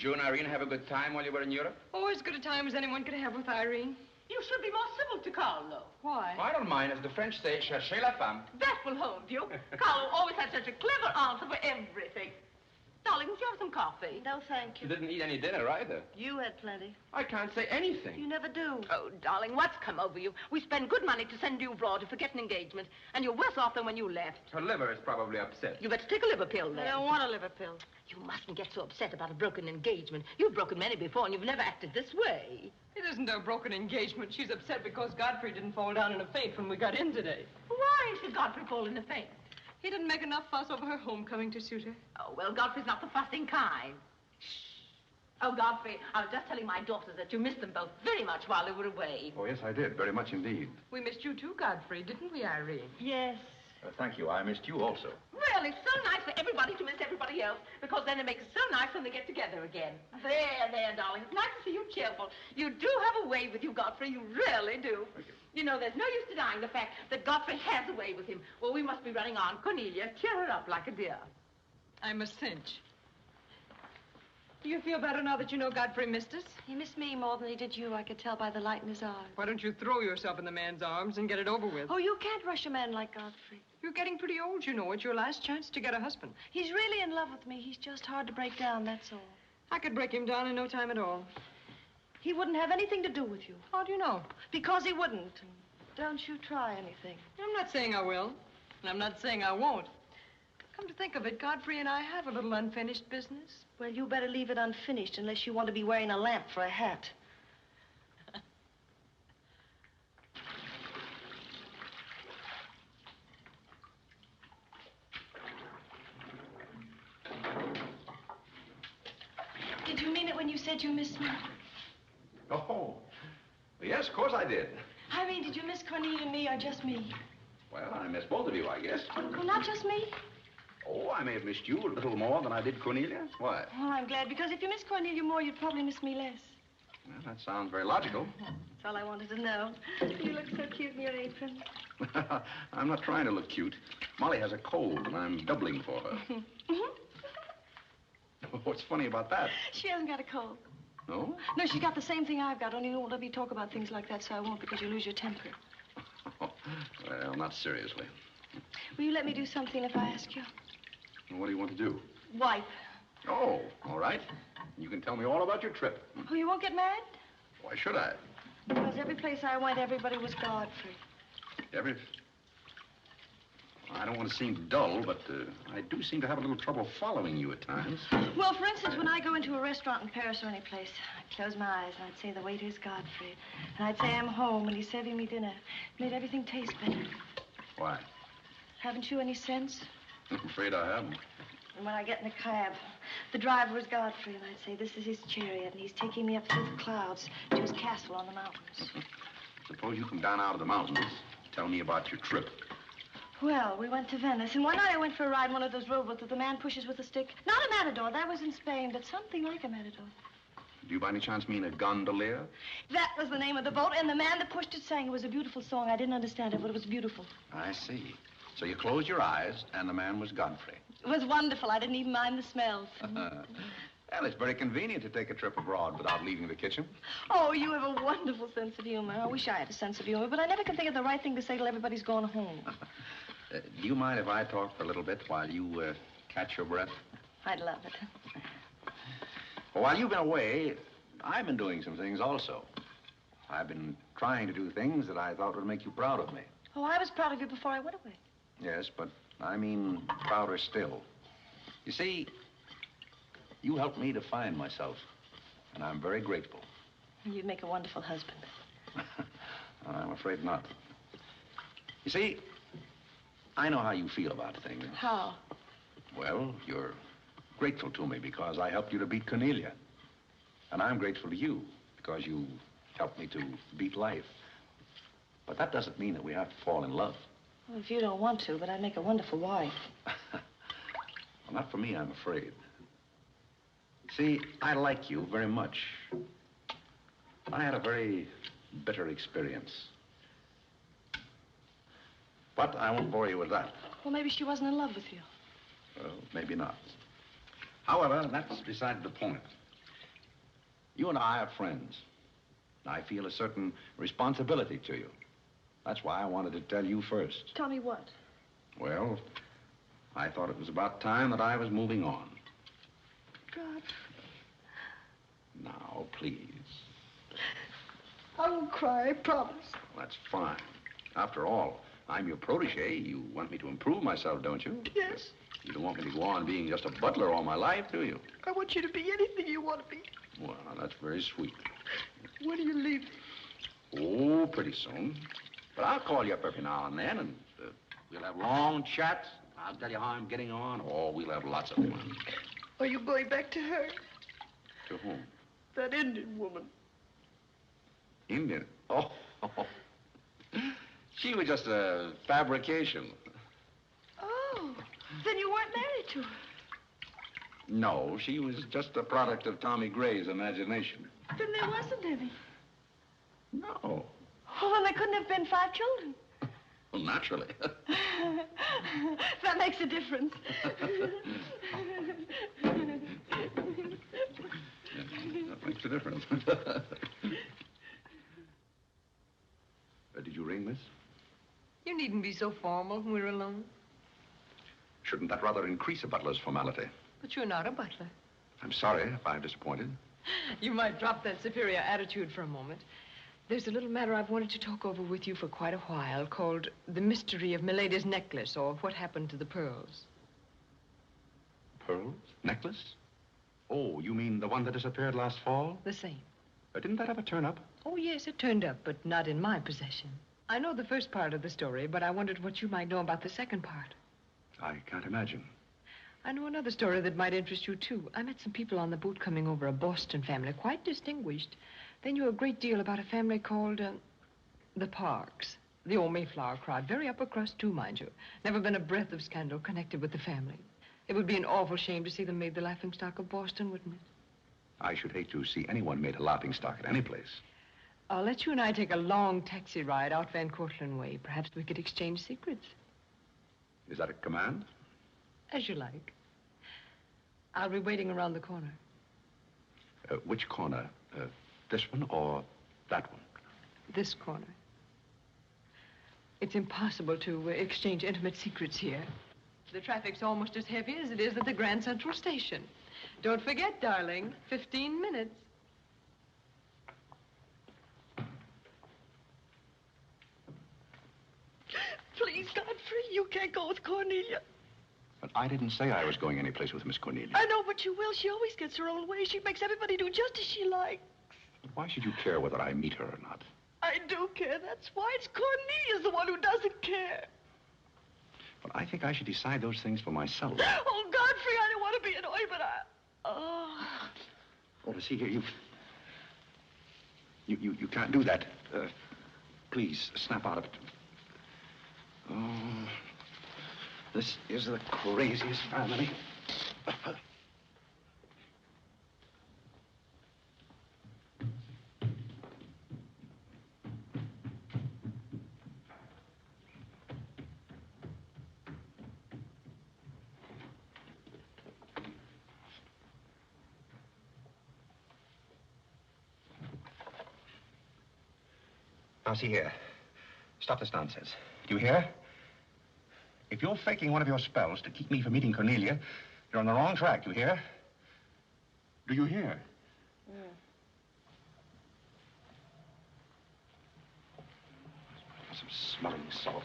Did you and Irene have a good time while you were in Europe? Oh, as good a time as anyone could have with Irene. You should be more civil to Carlo. Why? I don't mind. As the French say, cherchez la femme. That will hold you. Carlo always had such a clever answer for everything. Darling, would you have some coffee? No, thank You didn't eat any dinner either. You had plenty. I can't say anything. You never do. Oh, darling, what's come over you? We spend good money to send you abroad to forget an engagement, and you're worse off than when you left. Her liver is probably upset. You better take a liver pill then. I don't want a liver pill. You mustn't get so upset about a broken engagement. You've broken many before, and you've never acted this way. It isn't a broken engagement. She's upset because Godfrey didn't fall down in a faint when we got in today. Why should Godfrey fall in a faint? He didn't make enough fuss over her homecoming to suit her. Oh, well, Godfrey's not the fussing kind. Oh, Godfrey, I was just telling my daughters that you missed them both very much while they were away. Oh, yes, I did. Very much indeed. We missed you too, Godfrey, didn't we, Irene? Yes. Thank you. I missed you also. Well, it's so nice for everybody to miss everybody else, because then it makes it so nice when they get together again. There, darling. It's nice to see you cheerful. You do have a way with you, Godfrey. You really do. You know, there's no use denying the fact that Godfrey has a way with him. Well, we must be running on. Cornelia, cheer her up like a dear. I'm a cinch. Do you feel better now that you know Godfrey missed us? He missed me more than he did you. I could tell by the light in his eyes. Why don't you throw yourself in the man's arms and get it over with? Oh, you can't rush a man like Godfrey. You're getting pretty old, you know. It's your last chance to get a husband. He's really in love with me. He's just hard to break down, that's all. I could break him down in no time at all. He wouldn't have anything to do with you. How do you know? Because he wouldn't. Don't you try anything. I'm not saying I will, and I'm not saying I won't. Come to think of it, Godfrey and I have a little unfinished business. Well, you better leave it unfinished unless you want to be wearing a lamp for a hat. Did you mean it when you said you missed me? Oh, yes, of course I did. Irene, did you miss Cornelia and me or just me? Well, I missed both of you, I guess. Oh, not just me? Oh, I may have missed you a little more than I did Cornelia. Why? Oh, I'm glad, because if you miss Cornelia more, you'd probably miss me less. Well, that sounds very logical. That's all I wanted to know. You look so cute in your apron. I'm not trying to look cute. Molly has a cold, and I'm doubling for her. What's funny about that? She hasn't got a cold. No? No, she's got the same thing I've got, only you won't let me talk about things like that, so I won't, because you lose your temper. Well, not seriously. Will you let me do something if I ask you? What do you want to do? Wipe. Oh, all right. You can tell me all about your trip. Oh, you won't get married? Why should I? Because every place I went, everybody was Godfrey. I don't want to seem dull, but I do seem to have a little trouble following you at times. Well, for instance, when I go into a restaurant in Paris or any place, I'd close my eyes and I'd say the waiter's Godfrey. And I'd say I'm home and he's serving me dinner. It made everything taste better. Why? Haven't you any sense? I'm afraid I haven't. And when I get in a cab, the driver was Godfrey, and I'd say, this is his chariot, and he's taking me up through the clouds to his castle on the mountains. Suppose you come down out of the mountains. Tell me about your trip. Well, we went to Venice, and one night I went for a ride in one of those rowboats that the man pushes with a stick. Not a matador, that was in Spain, but something like a matador. Do you by any chance mean a gondolier? That was the name of the boat, and the man that pushed it sang. It was a beautiful song. I didn't understand it, but it was beautiful. I see. So you closed your eyes, and the man was Godfrey. It was wonderful. I didn't even mind the smells. Well, it's very convenient to take a trip abroad without leaving the kitchen. Oh, you have a wonderful sense of humor. I wish I had a sense of humor, but I never can think of the right thing to say till everybody's gone home. Do you mind if I talk for a little bit while you catch your breath? I'd love it. Well, while you've been away, I've been doing some things also. I've been trying to do things that I thought would make you proud of me. Oh, I was proud of you before I went away. Yes, but I mean prouder still. You see, you helped me to find myself, and I'm very grateful. You'd make a wonderful husband. I'm afraid not. You see, I know how you feel about things. How? Well, you're grateful to me because I helped you to beat Cornelia. And I'm grateful to you because you helped me to beat life. But that doesn't mean that we have to fall in love. Well, if you don't want to, but I'd make a wonderful wife. Well, not for me, I'm afraid. See, I like you very much. I had a very bitter experience. But I won't bore you with that. Well, maybe she wasn't in love with you. Well, maybe not. However, that's beside the point. You and I are friends. I feel a certain responsibility to you. That's why I wanted to tell you first. Tell me what? Well, I thought it was about time that I was moving on. God. Now, please. I won't cry, I promise. Well, that's fine. After all, I'm your protege. You want me to improve myself, don't you? Yes. You don't want me to go on being just a butler all my life, do you? I want you to be anything you want to be. Well, that's very sweet. When are you leaving? Oh, pretty soon. But I'll call you up every now and then, and we'll have long chats. I'll tell you how I'm getting on. Oh, we'll have lots of fun. Are you going back to her? To whom? That Indian woman. Indian? Oh. She was just a fabrication. Oh, then you weren't married to her. No, she was just a product of Tommy Gray's imagination. Then there wasn't any. No. Oh, then there couldn't have been 5 children. Well, naturally. That makes a difference. That makes a difference. Did you ring, miss? You needn't be so formal when we're alone. Shouldn't that rather increase a butler's formality? But you're not a butler. I'm sorry if I'm disappointed. You might drop that superior attitude for a moment. There's a little matter I've wanted to talk over with you for quite a while called The Mystery of Milady's Necklace, or What Happened to the Pearls. Pearls? Necklace? Oh, you mean the one that disappeared last fall? The same. Didn't that ever turn up? Oh, yes, it turned up, but not in my possession. I know the first part of the story, but I wondered what you might know about the second part. I can't imagine. I know another story that might interest you, too. I met some people on the boat coming over, a Boston family, quite distinguished. They knew a great deal about a family called, the Parks. The old Mayflower crowd. Very upper crust, too, mind you. Never been a breath of scandal connected with the family. It would be an awful shame to see them made the laughingstock of Boston, wouldn't it? I should hate to see anyone made a laughingstock at any place. I'll let you and I take a long taxi ride out Van Cortlandt Way. Perhaps we could exchange secrets. Is that a command? As you like. I'll be waiting around the corner. Which corner? This one or that one? This corner. It's impossible to exchange intimate secrets here. The traffic's almost as heavy as it is at the Grand Central Station. Don't forget, darling, 15 minutes. Please, Godfrey, you can't go with Cornelia. But I didn't say I was going anyplace with Miss Cornelia. I know, but you will. She always gets her own way. She makes everybody do just as she likes. But why should you care whether I meet her or not? I do care. That's why. It's Cornelia's the one who doesn't care. But I think I should decide those things for myself. Oh, Godfrey, I don't want to be annoyed, but I... Oh. Oh, see here, you can't do that. Please, snap out of it. Oh, this is the craziest family. Now, see here. Stop this nonsense. Do you hear? If you're faking one of your spells to keep me from meeting Cornelia, you're on the wrong track, you hear? Do you hear? Yeah. Some smelling salt.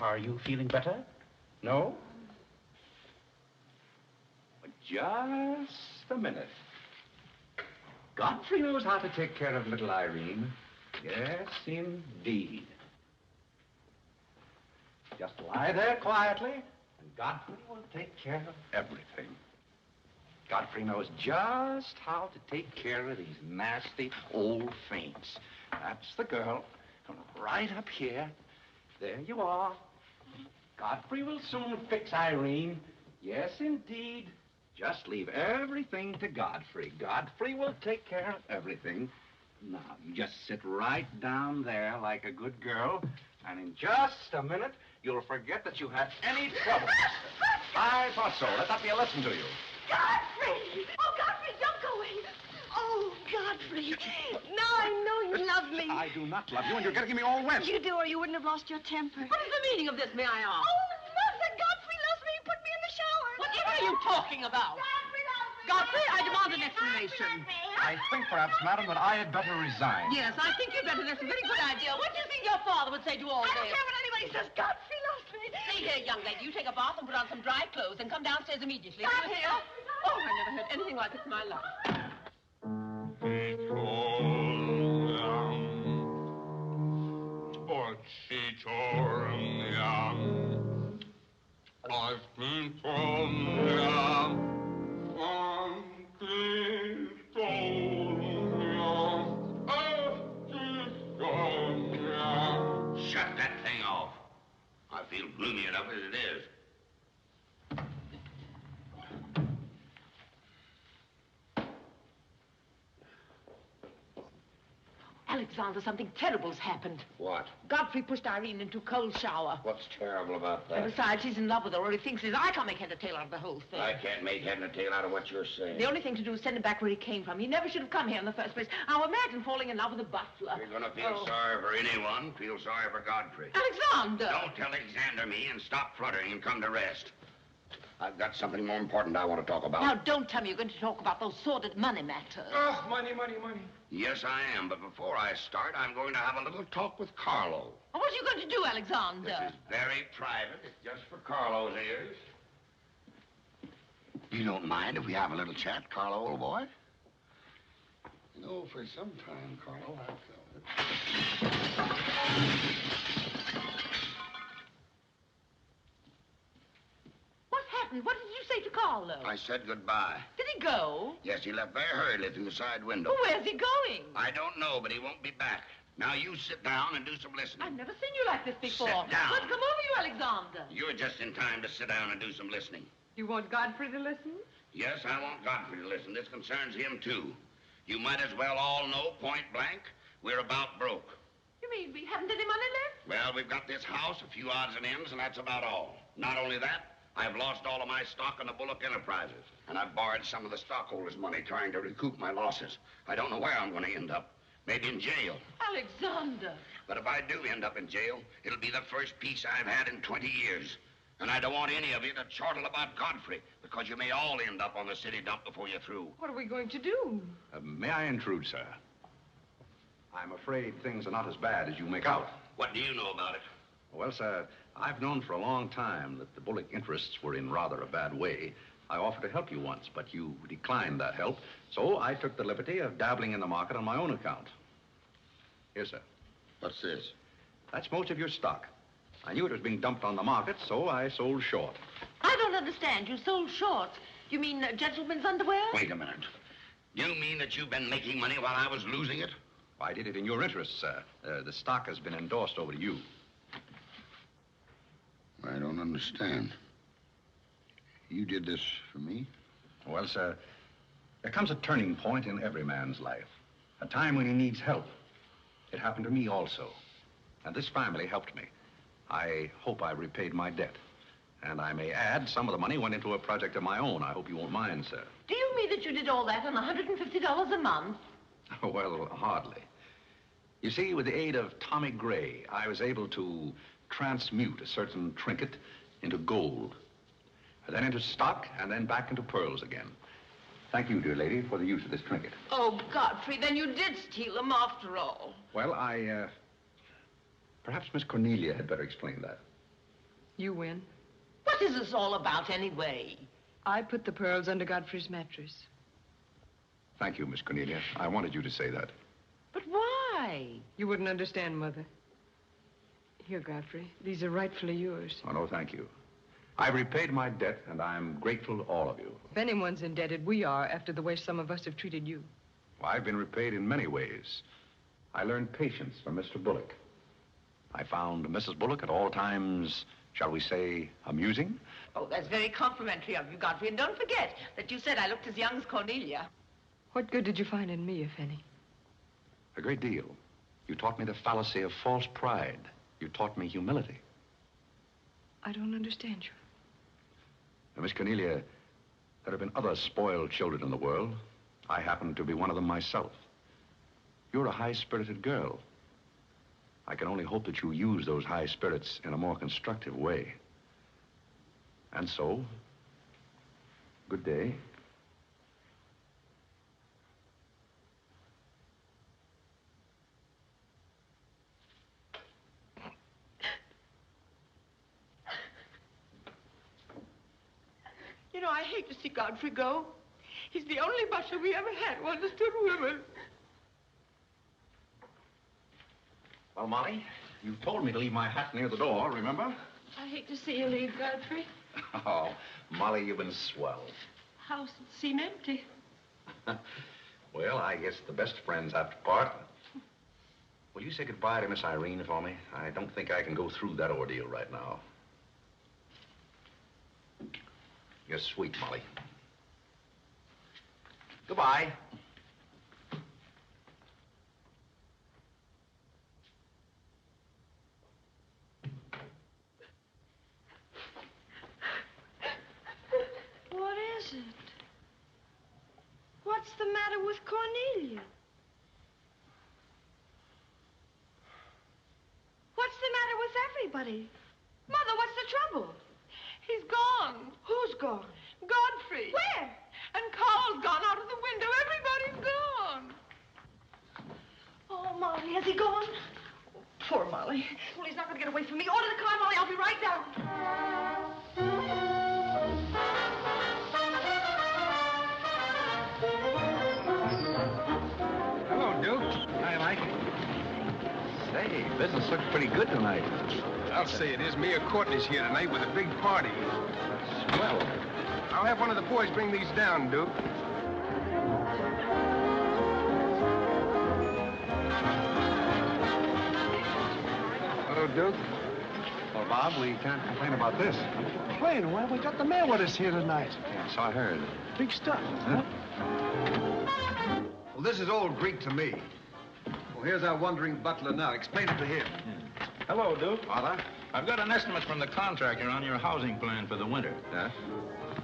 Are you feeling better? No? Just a minute. Godfrey knows how to take care of little Irene. Yes, indeed. Just lie there quietly, and Godfrey will take care of everything. Godfrey knows just how to take care of these nasty old faints. That's the girl. Right up here. There you are. Godfrey will soon fix Irene. Yes, indeed. Just leave everything to Godfrey. Godfrey will take care of everything. Now, you just sit right down there like a good girl, and in just a minute, you'll forget that you had any trouble. I thought so. Let that be a lesson to you. Godfrey! Oh, Godfrey, don't go away. Oh, Godfrey. Now I know you love me. I do not love you, and you're getting me all wet. You do, or you wouldn't have lost your temper. What is the meaning of this, may I ask? Oh, Mother, Godfrey loves me. He put me in the shower. Whatever are you talking about? Godfrey loves me. Godfrey, I demand an explanation. I think perhaps, madam, that I had better resign. Yes, I think you'd better. That's a very good idea. What do you think your father would say to all I this? don't care what anybody says. Godfrey loves me. See here, young lady, you take a bath and put on some dry clothes and come downstairs immediately. Do you hear? Oh, I never heard anything like it in my life. I've been from Shut that thing off. I feel gloomy enough as it is. Alexander, something terrible's happened. What? Godfrey pushed Irene into a cold shower. What's terrible about that? And besides, he's in love with her, or he thinks he is. I can't make head or tail out of the whole thing. I can't make head and tail out of what you're saying. The only thing to do is send him back where he came from. He never should have come here in the first place. Now imagine falling in love with a butler. You're going to feel sorry for anyone. Feel sorry for Godfrey. Alexander! Don't tell Alexander me and stop fluttering and come to rest. I've got something more important I want to talk about. Now, don't tell me you're going to talk about those sordid money matters. Oh, money. Yes, I am, but before I start, I'm going to have a little talk with Carlo. What are you going to do, Alexander? This is very private. It's just for Carlo's ears. You don't mind if we have a little chat, Carlo, old boy? You know, for some time, Carlo, I've felt it. What happened? What did you say to Carlo? I said goodbye. Did he go? Yes, he left very hurriedly through the side window. Well, where's he going? I don't know, but he won't be back. Now, you sit down and do some listening. I've never seen you like this before. Sit down. What's come over you, Alexander? You're just in time to sit down and do some listening. You want Godfrey to listen? Yes, I want Godfrey to listen. This concerns him, too. You might as well all know, point blank, we're about broke. You mean we haven't any money left? Well, we've got this house, a few odds and ends, and that's about all. Not only that, I've lost all of my stock in the Bullock Enterprises, and I've borrowed some of the stockholders' money trying to recoup my losses. I don't know where I'm going to end up. Maybe in jail. Alexander. But if I do end up in jail, it'll be the first peace I've had in 20 years. And I don't want any of you to chortle about Godfrey, because you may all end up on the city dump before you're through. What are we going to do? May I intrude, sir? I'm afraid things are not as bad as you make out. What do you know about it? Well, sir, I've known for a long time that the Bullock interests were in rather a bad way. I offered to help you once, but you declined that help. So I took the liberty of dabbling in the market on my own account. Here, sir. What's this? That's most of your stock. I knew it was being dumped on the market, so I sold short. I don't understand. You sold short. You mean gentlemen's underwear? Wait a minute. You mean that you've been making money while I was losing it? I did it in your interest, sir. The stock has been endorsed over to you. I don't understand. You did this for me? Well, sir, there comes a turning point in every man's life. A time when he needs help. It happened to me also. And this family helped me. I hope I repaid my debt. And I may add, some of the money went into a project of my own. I hope you won't mind, sir. Do you mean that you did all that on $150 a month? Well, hardly. You see, with the aid of Tommy Gray, I was able to transmute a certain trinket into gold, then into stock, and then back into pearls again. Thank you, dear lady, for the use of this trinket. Oh, Godfrey, then you did steal them after all. Well, perhaps Miss Cornelia had better explain that. You win. What is this all about, anyway? I put the pearls under Godfrey's mattress. Thank you, Miss Cornelia. I wanted you to say that. But why? You wouldn't understand, Mother. Here, Godfrey. These are rightfully yours. Oh, no, thank you. I've repaid my debt, and I'm grateful to all of you. If anyone's indebted, we are, after the way some of us have treated you. Well, I've been repaid in many ways. I learned patience from Mr. Bullock. I found Mrs. Bullock at all times, shall we say, amusing. Oh, that's very complimentary of you, Godfrey. And don't forget that you said I looked as young as Cornelia. What good did you find in me, if any? A great deal. You taught me the fallacy of false pride. You taught me humility. I don't understand you. Now, Miss Cornelia, there have been other spoiled children in the world. I happen to be one of them myself. You're a high-spirited girl. I can only hope that you use those high spirits in a more constructive way. And so, good day. You know, I hate to see Godfrey go. He's the only butler we ever had who understood women. Well, Molly, you told me to leave my hat near the door, remember? I hate to see you leave, Godfrey. Oh, Molly, you've been swell. House seemed empty. Well, I guess the best friends have to part. Will you say goodbye to Miss Irene for me? I don't think I can go through that ordeal right now. You're sweet, Molly. Goodbye. What is it? What's the matter with Cornelia? What's the matter with everybody? Mother, what's the trouble? He's gone. Who's gone? Godfrey. Where? And Carl's gone out of the window. Everybody's gone. Oh, Molly, has he gone? Poor Molly. Well, he's not going to get away from me. Order the car, Molly. I'll be right down. Hello, Duke. Hi, Mike. Say, business looks pretty good tonight. I'll say it is. Mia Courtney's here tonight with a big party. Swell. I'll have one of the boys bring these down, Duke. Hello, Duke. Well, Bob, we can't complain about this. Complain? Well, we got the mayor with us here tonight. Yeah, so I heard. Big stuff, huh? Well, this is all Greek to me. Well, here's our wandering butler now. Explain it to him. Hello, Duke. Father? I've got an estimate from the contractor on your housing plan for the winter. Yeah?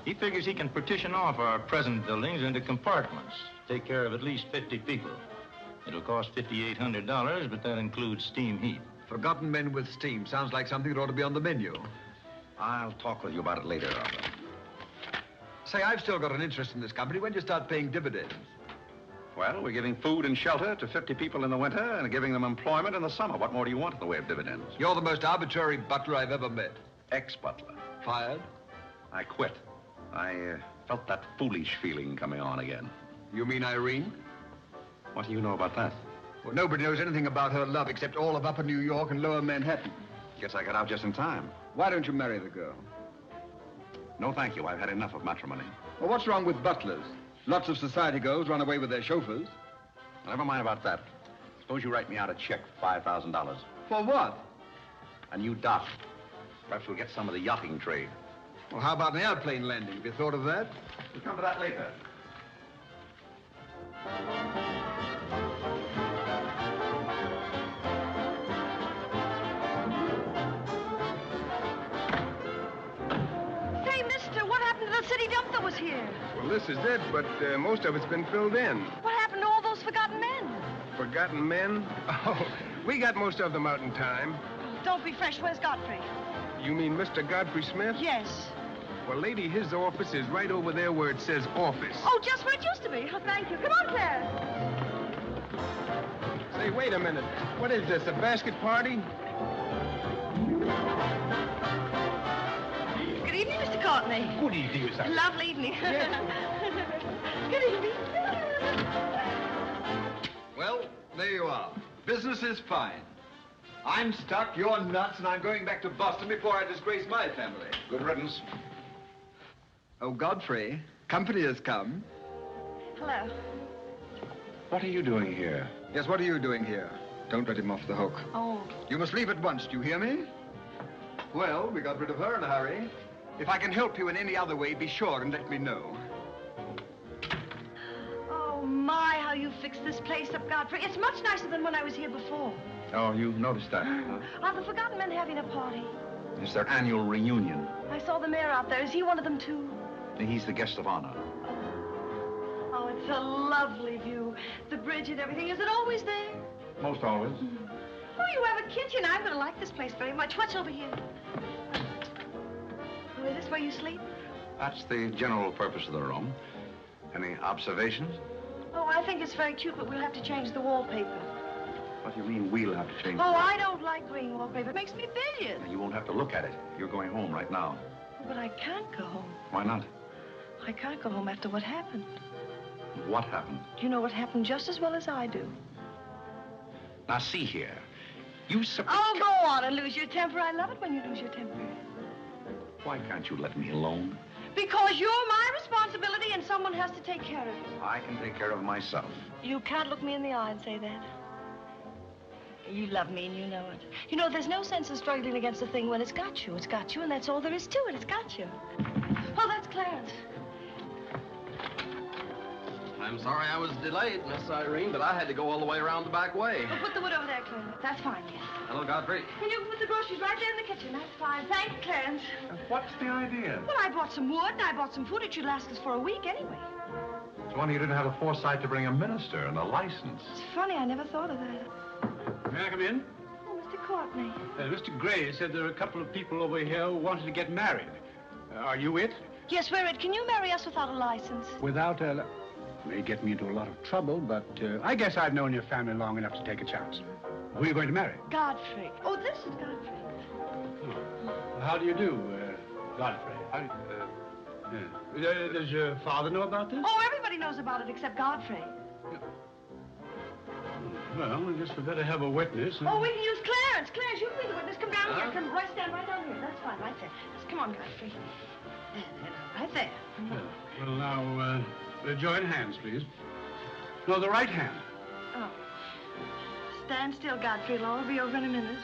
He figures he can partition off our present buildings into compartments, take care of at least 50 people. It'll cost $5,800, but that includes steam heat. Forgotten men with steam. Sounds like something that ought to be on the menu. I'll talk with you about it later, Arthur. Say, I've still got an interest in this company. When do you start paying dividends? Well, we're giving food and shelter to 50 people in the winter and giving them employment in the summer. What more do you want in the way of dividends? You're the most arbitrary butler I've ever met. Ex-butler. Fired? I quit. I felt that foolish feeling coming on again. You mean Irene? What do you know about that? Well, nobody knows anything about her love except all of Upper New York and Lower Manhattan. Guess I got out just in time. Why don't you marry the girl? No, thank you. I've had enough of matrimony. Well, what's wrong with butlers? Lots of society girls run away with their chauffeurs. Never mind about that. Suppose you write me out a check for $5,000. For what? A new dock. Perhaps we'll get some of the yachting trade. Well, how about an airplane landing? Have you thought of that? We'll come to that later. Say, mister, what happened to the city dump that was here? Well, this is it, but most of it's been filled in. What happened to all those forgotten men? Forgotten men? Oh, we got most of them out in time. Don't be fresh. Where's Godfrey? You mean Mr. Godfrey Smith? Yes. Well, lady, his office is right over there where it says office. Oh, just where it used to be. Oh, thank you. Come on, Claire. Say, wait a minute. What is this, a basket party? Good evening, Mr. Courtney. Good evening, Miss Irene. Lovely evening. Good evening. Well, there you are. Business is fine. I'm stuck, you're nuts, and I'm going back to Boston before I disgrace my family. Good riddance. Oh, Godfrey, company has come. Hello. What are you doing here? Yes, what are you doing here? Don't let him off the hook. Oh. You must leave at once, do you hear me? Well, we got rid of her in a hurry. If I can help you in any other way, be sure and let me know. Oh, my, how you fixed this place up, Godfrey. It's much nicer than when I was here before. Oh, you noticed that, huh? Are the forgotten men having a party? It's their annual reunion. I saw the mayor out there. Is he one of them, too? He's the guest of honor. Oh, it's a lovely view. The bridge and everything. Is it always there? Most always. Oh, you have a kitchen. I'm going to like this place very much. What's over here? Oh, is this where you sleep? That's the general purpose of the room. Any observations? Oh, I think it's very cute, but we'll have to change the wallpaper. What do you mean we'll have to change? Oh, I don't like green wallpaper. It makes me bilious. You won't have to look at it. You're going home right now. But I can't go home. Why not? I can't go home after what happened. What happened? You know what happened just as well as I do. Now, see here. You Oh, go on and lose your temper. I love it when you lose your temper. Why can't you let me alone? Because you're my responsibility and someone has to take care of you. I can take care of myself. You can't look me in the eye and say that. You love me and you know it. You know, there's no sense in struggling against a thing when it's got you. It's got you, and that's all there is to it. It's got you. Oh, that's Clarence. I'm sorry I was delayed, Miss Irene, but I had to go all the way around the back way. Well, put the wood over there, Clarence. That's fine, yes. Hello, Godfrey. And you can put the groceries right there in the kitchen. That's fine. Thank you, Clarence. What's the idea? Well, I bought some wood, and I bought some food. It should last us for a week anyway. It's wonder you didn't have the foresight to bring a minister and a license. It's funny, I never thought of that. May I come in? Oh, Mr. Courtney. Mr. Gray said there are a couple of people over here who wanted to get married. Are you it? Yes, we're it. Can you marry us without a license? Without a... May get me into a lot of trouble, but I guess I've known your family long enough to take a chance. Who are you going to marry? Godfrey. Oh, this is Godfrey. How do you do, Godfrey? Does your father know about this? Oh, everybody knows about it except Godfrey. Well, I guess we better have a witness. Oh, we can use Clarence. Clarence, you can be the witness. Come down here. Come right stand right down here. That's fine, right there. Just come on, Godfrey. Right there. Well, now, join hands, please. No, the right hand. Oh. Stand still, Godfrey. It'll all be over in a minute.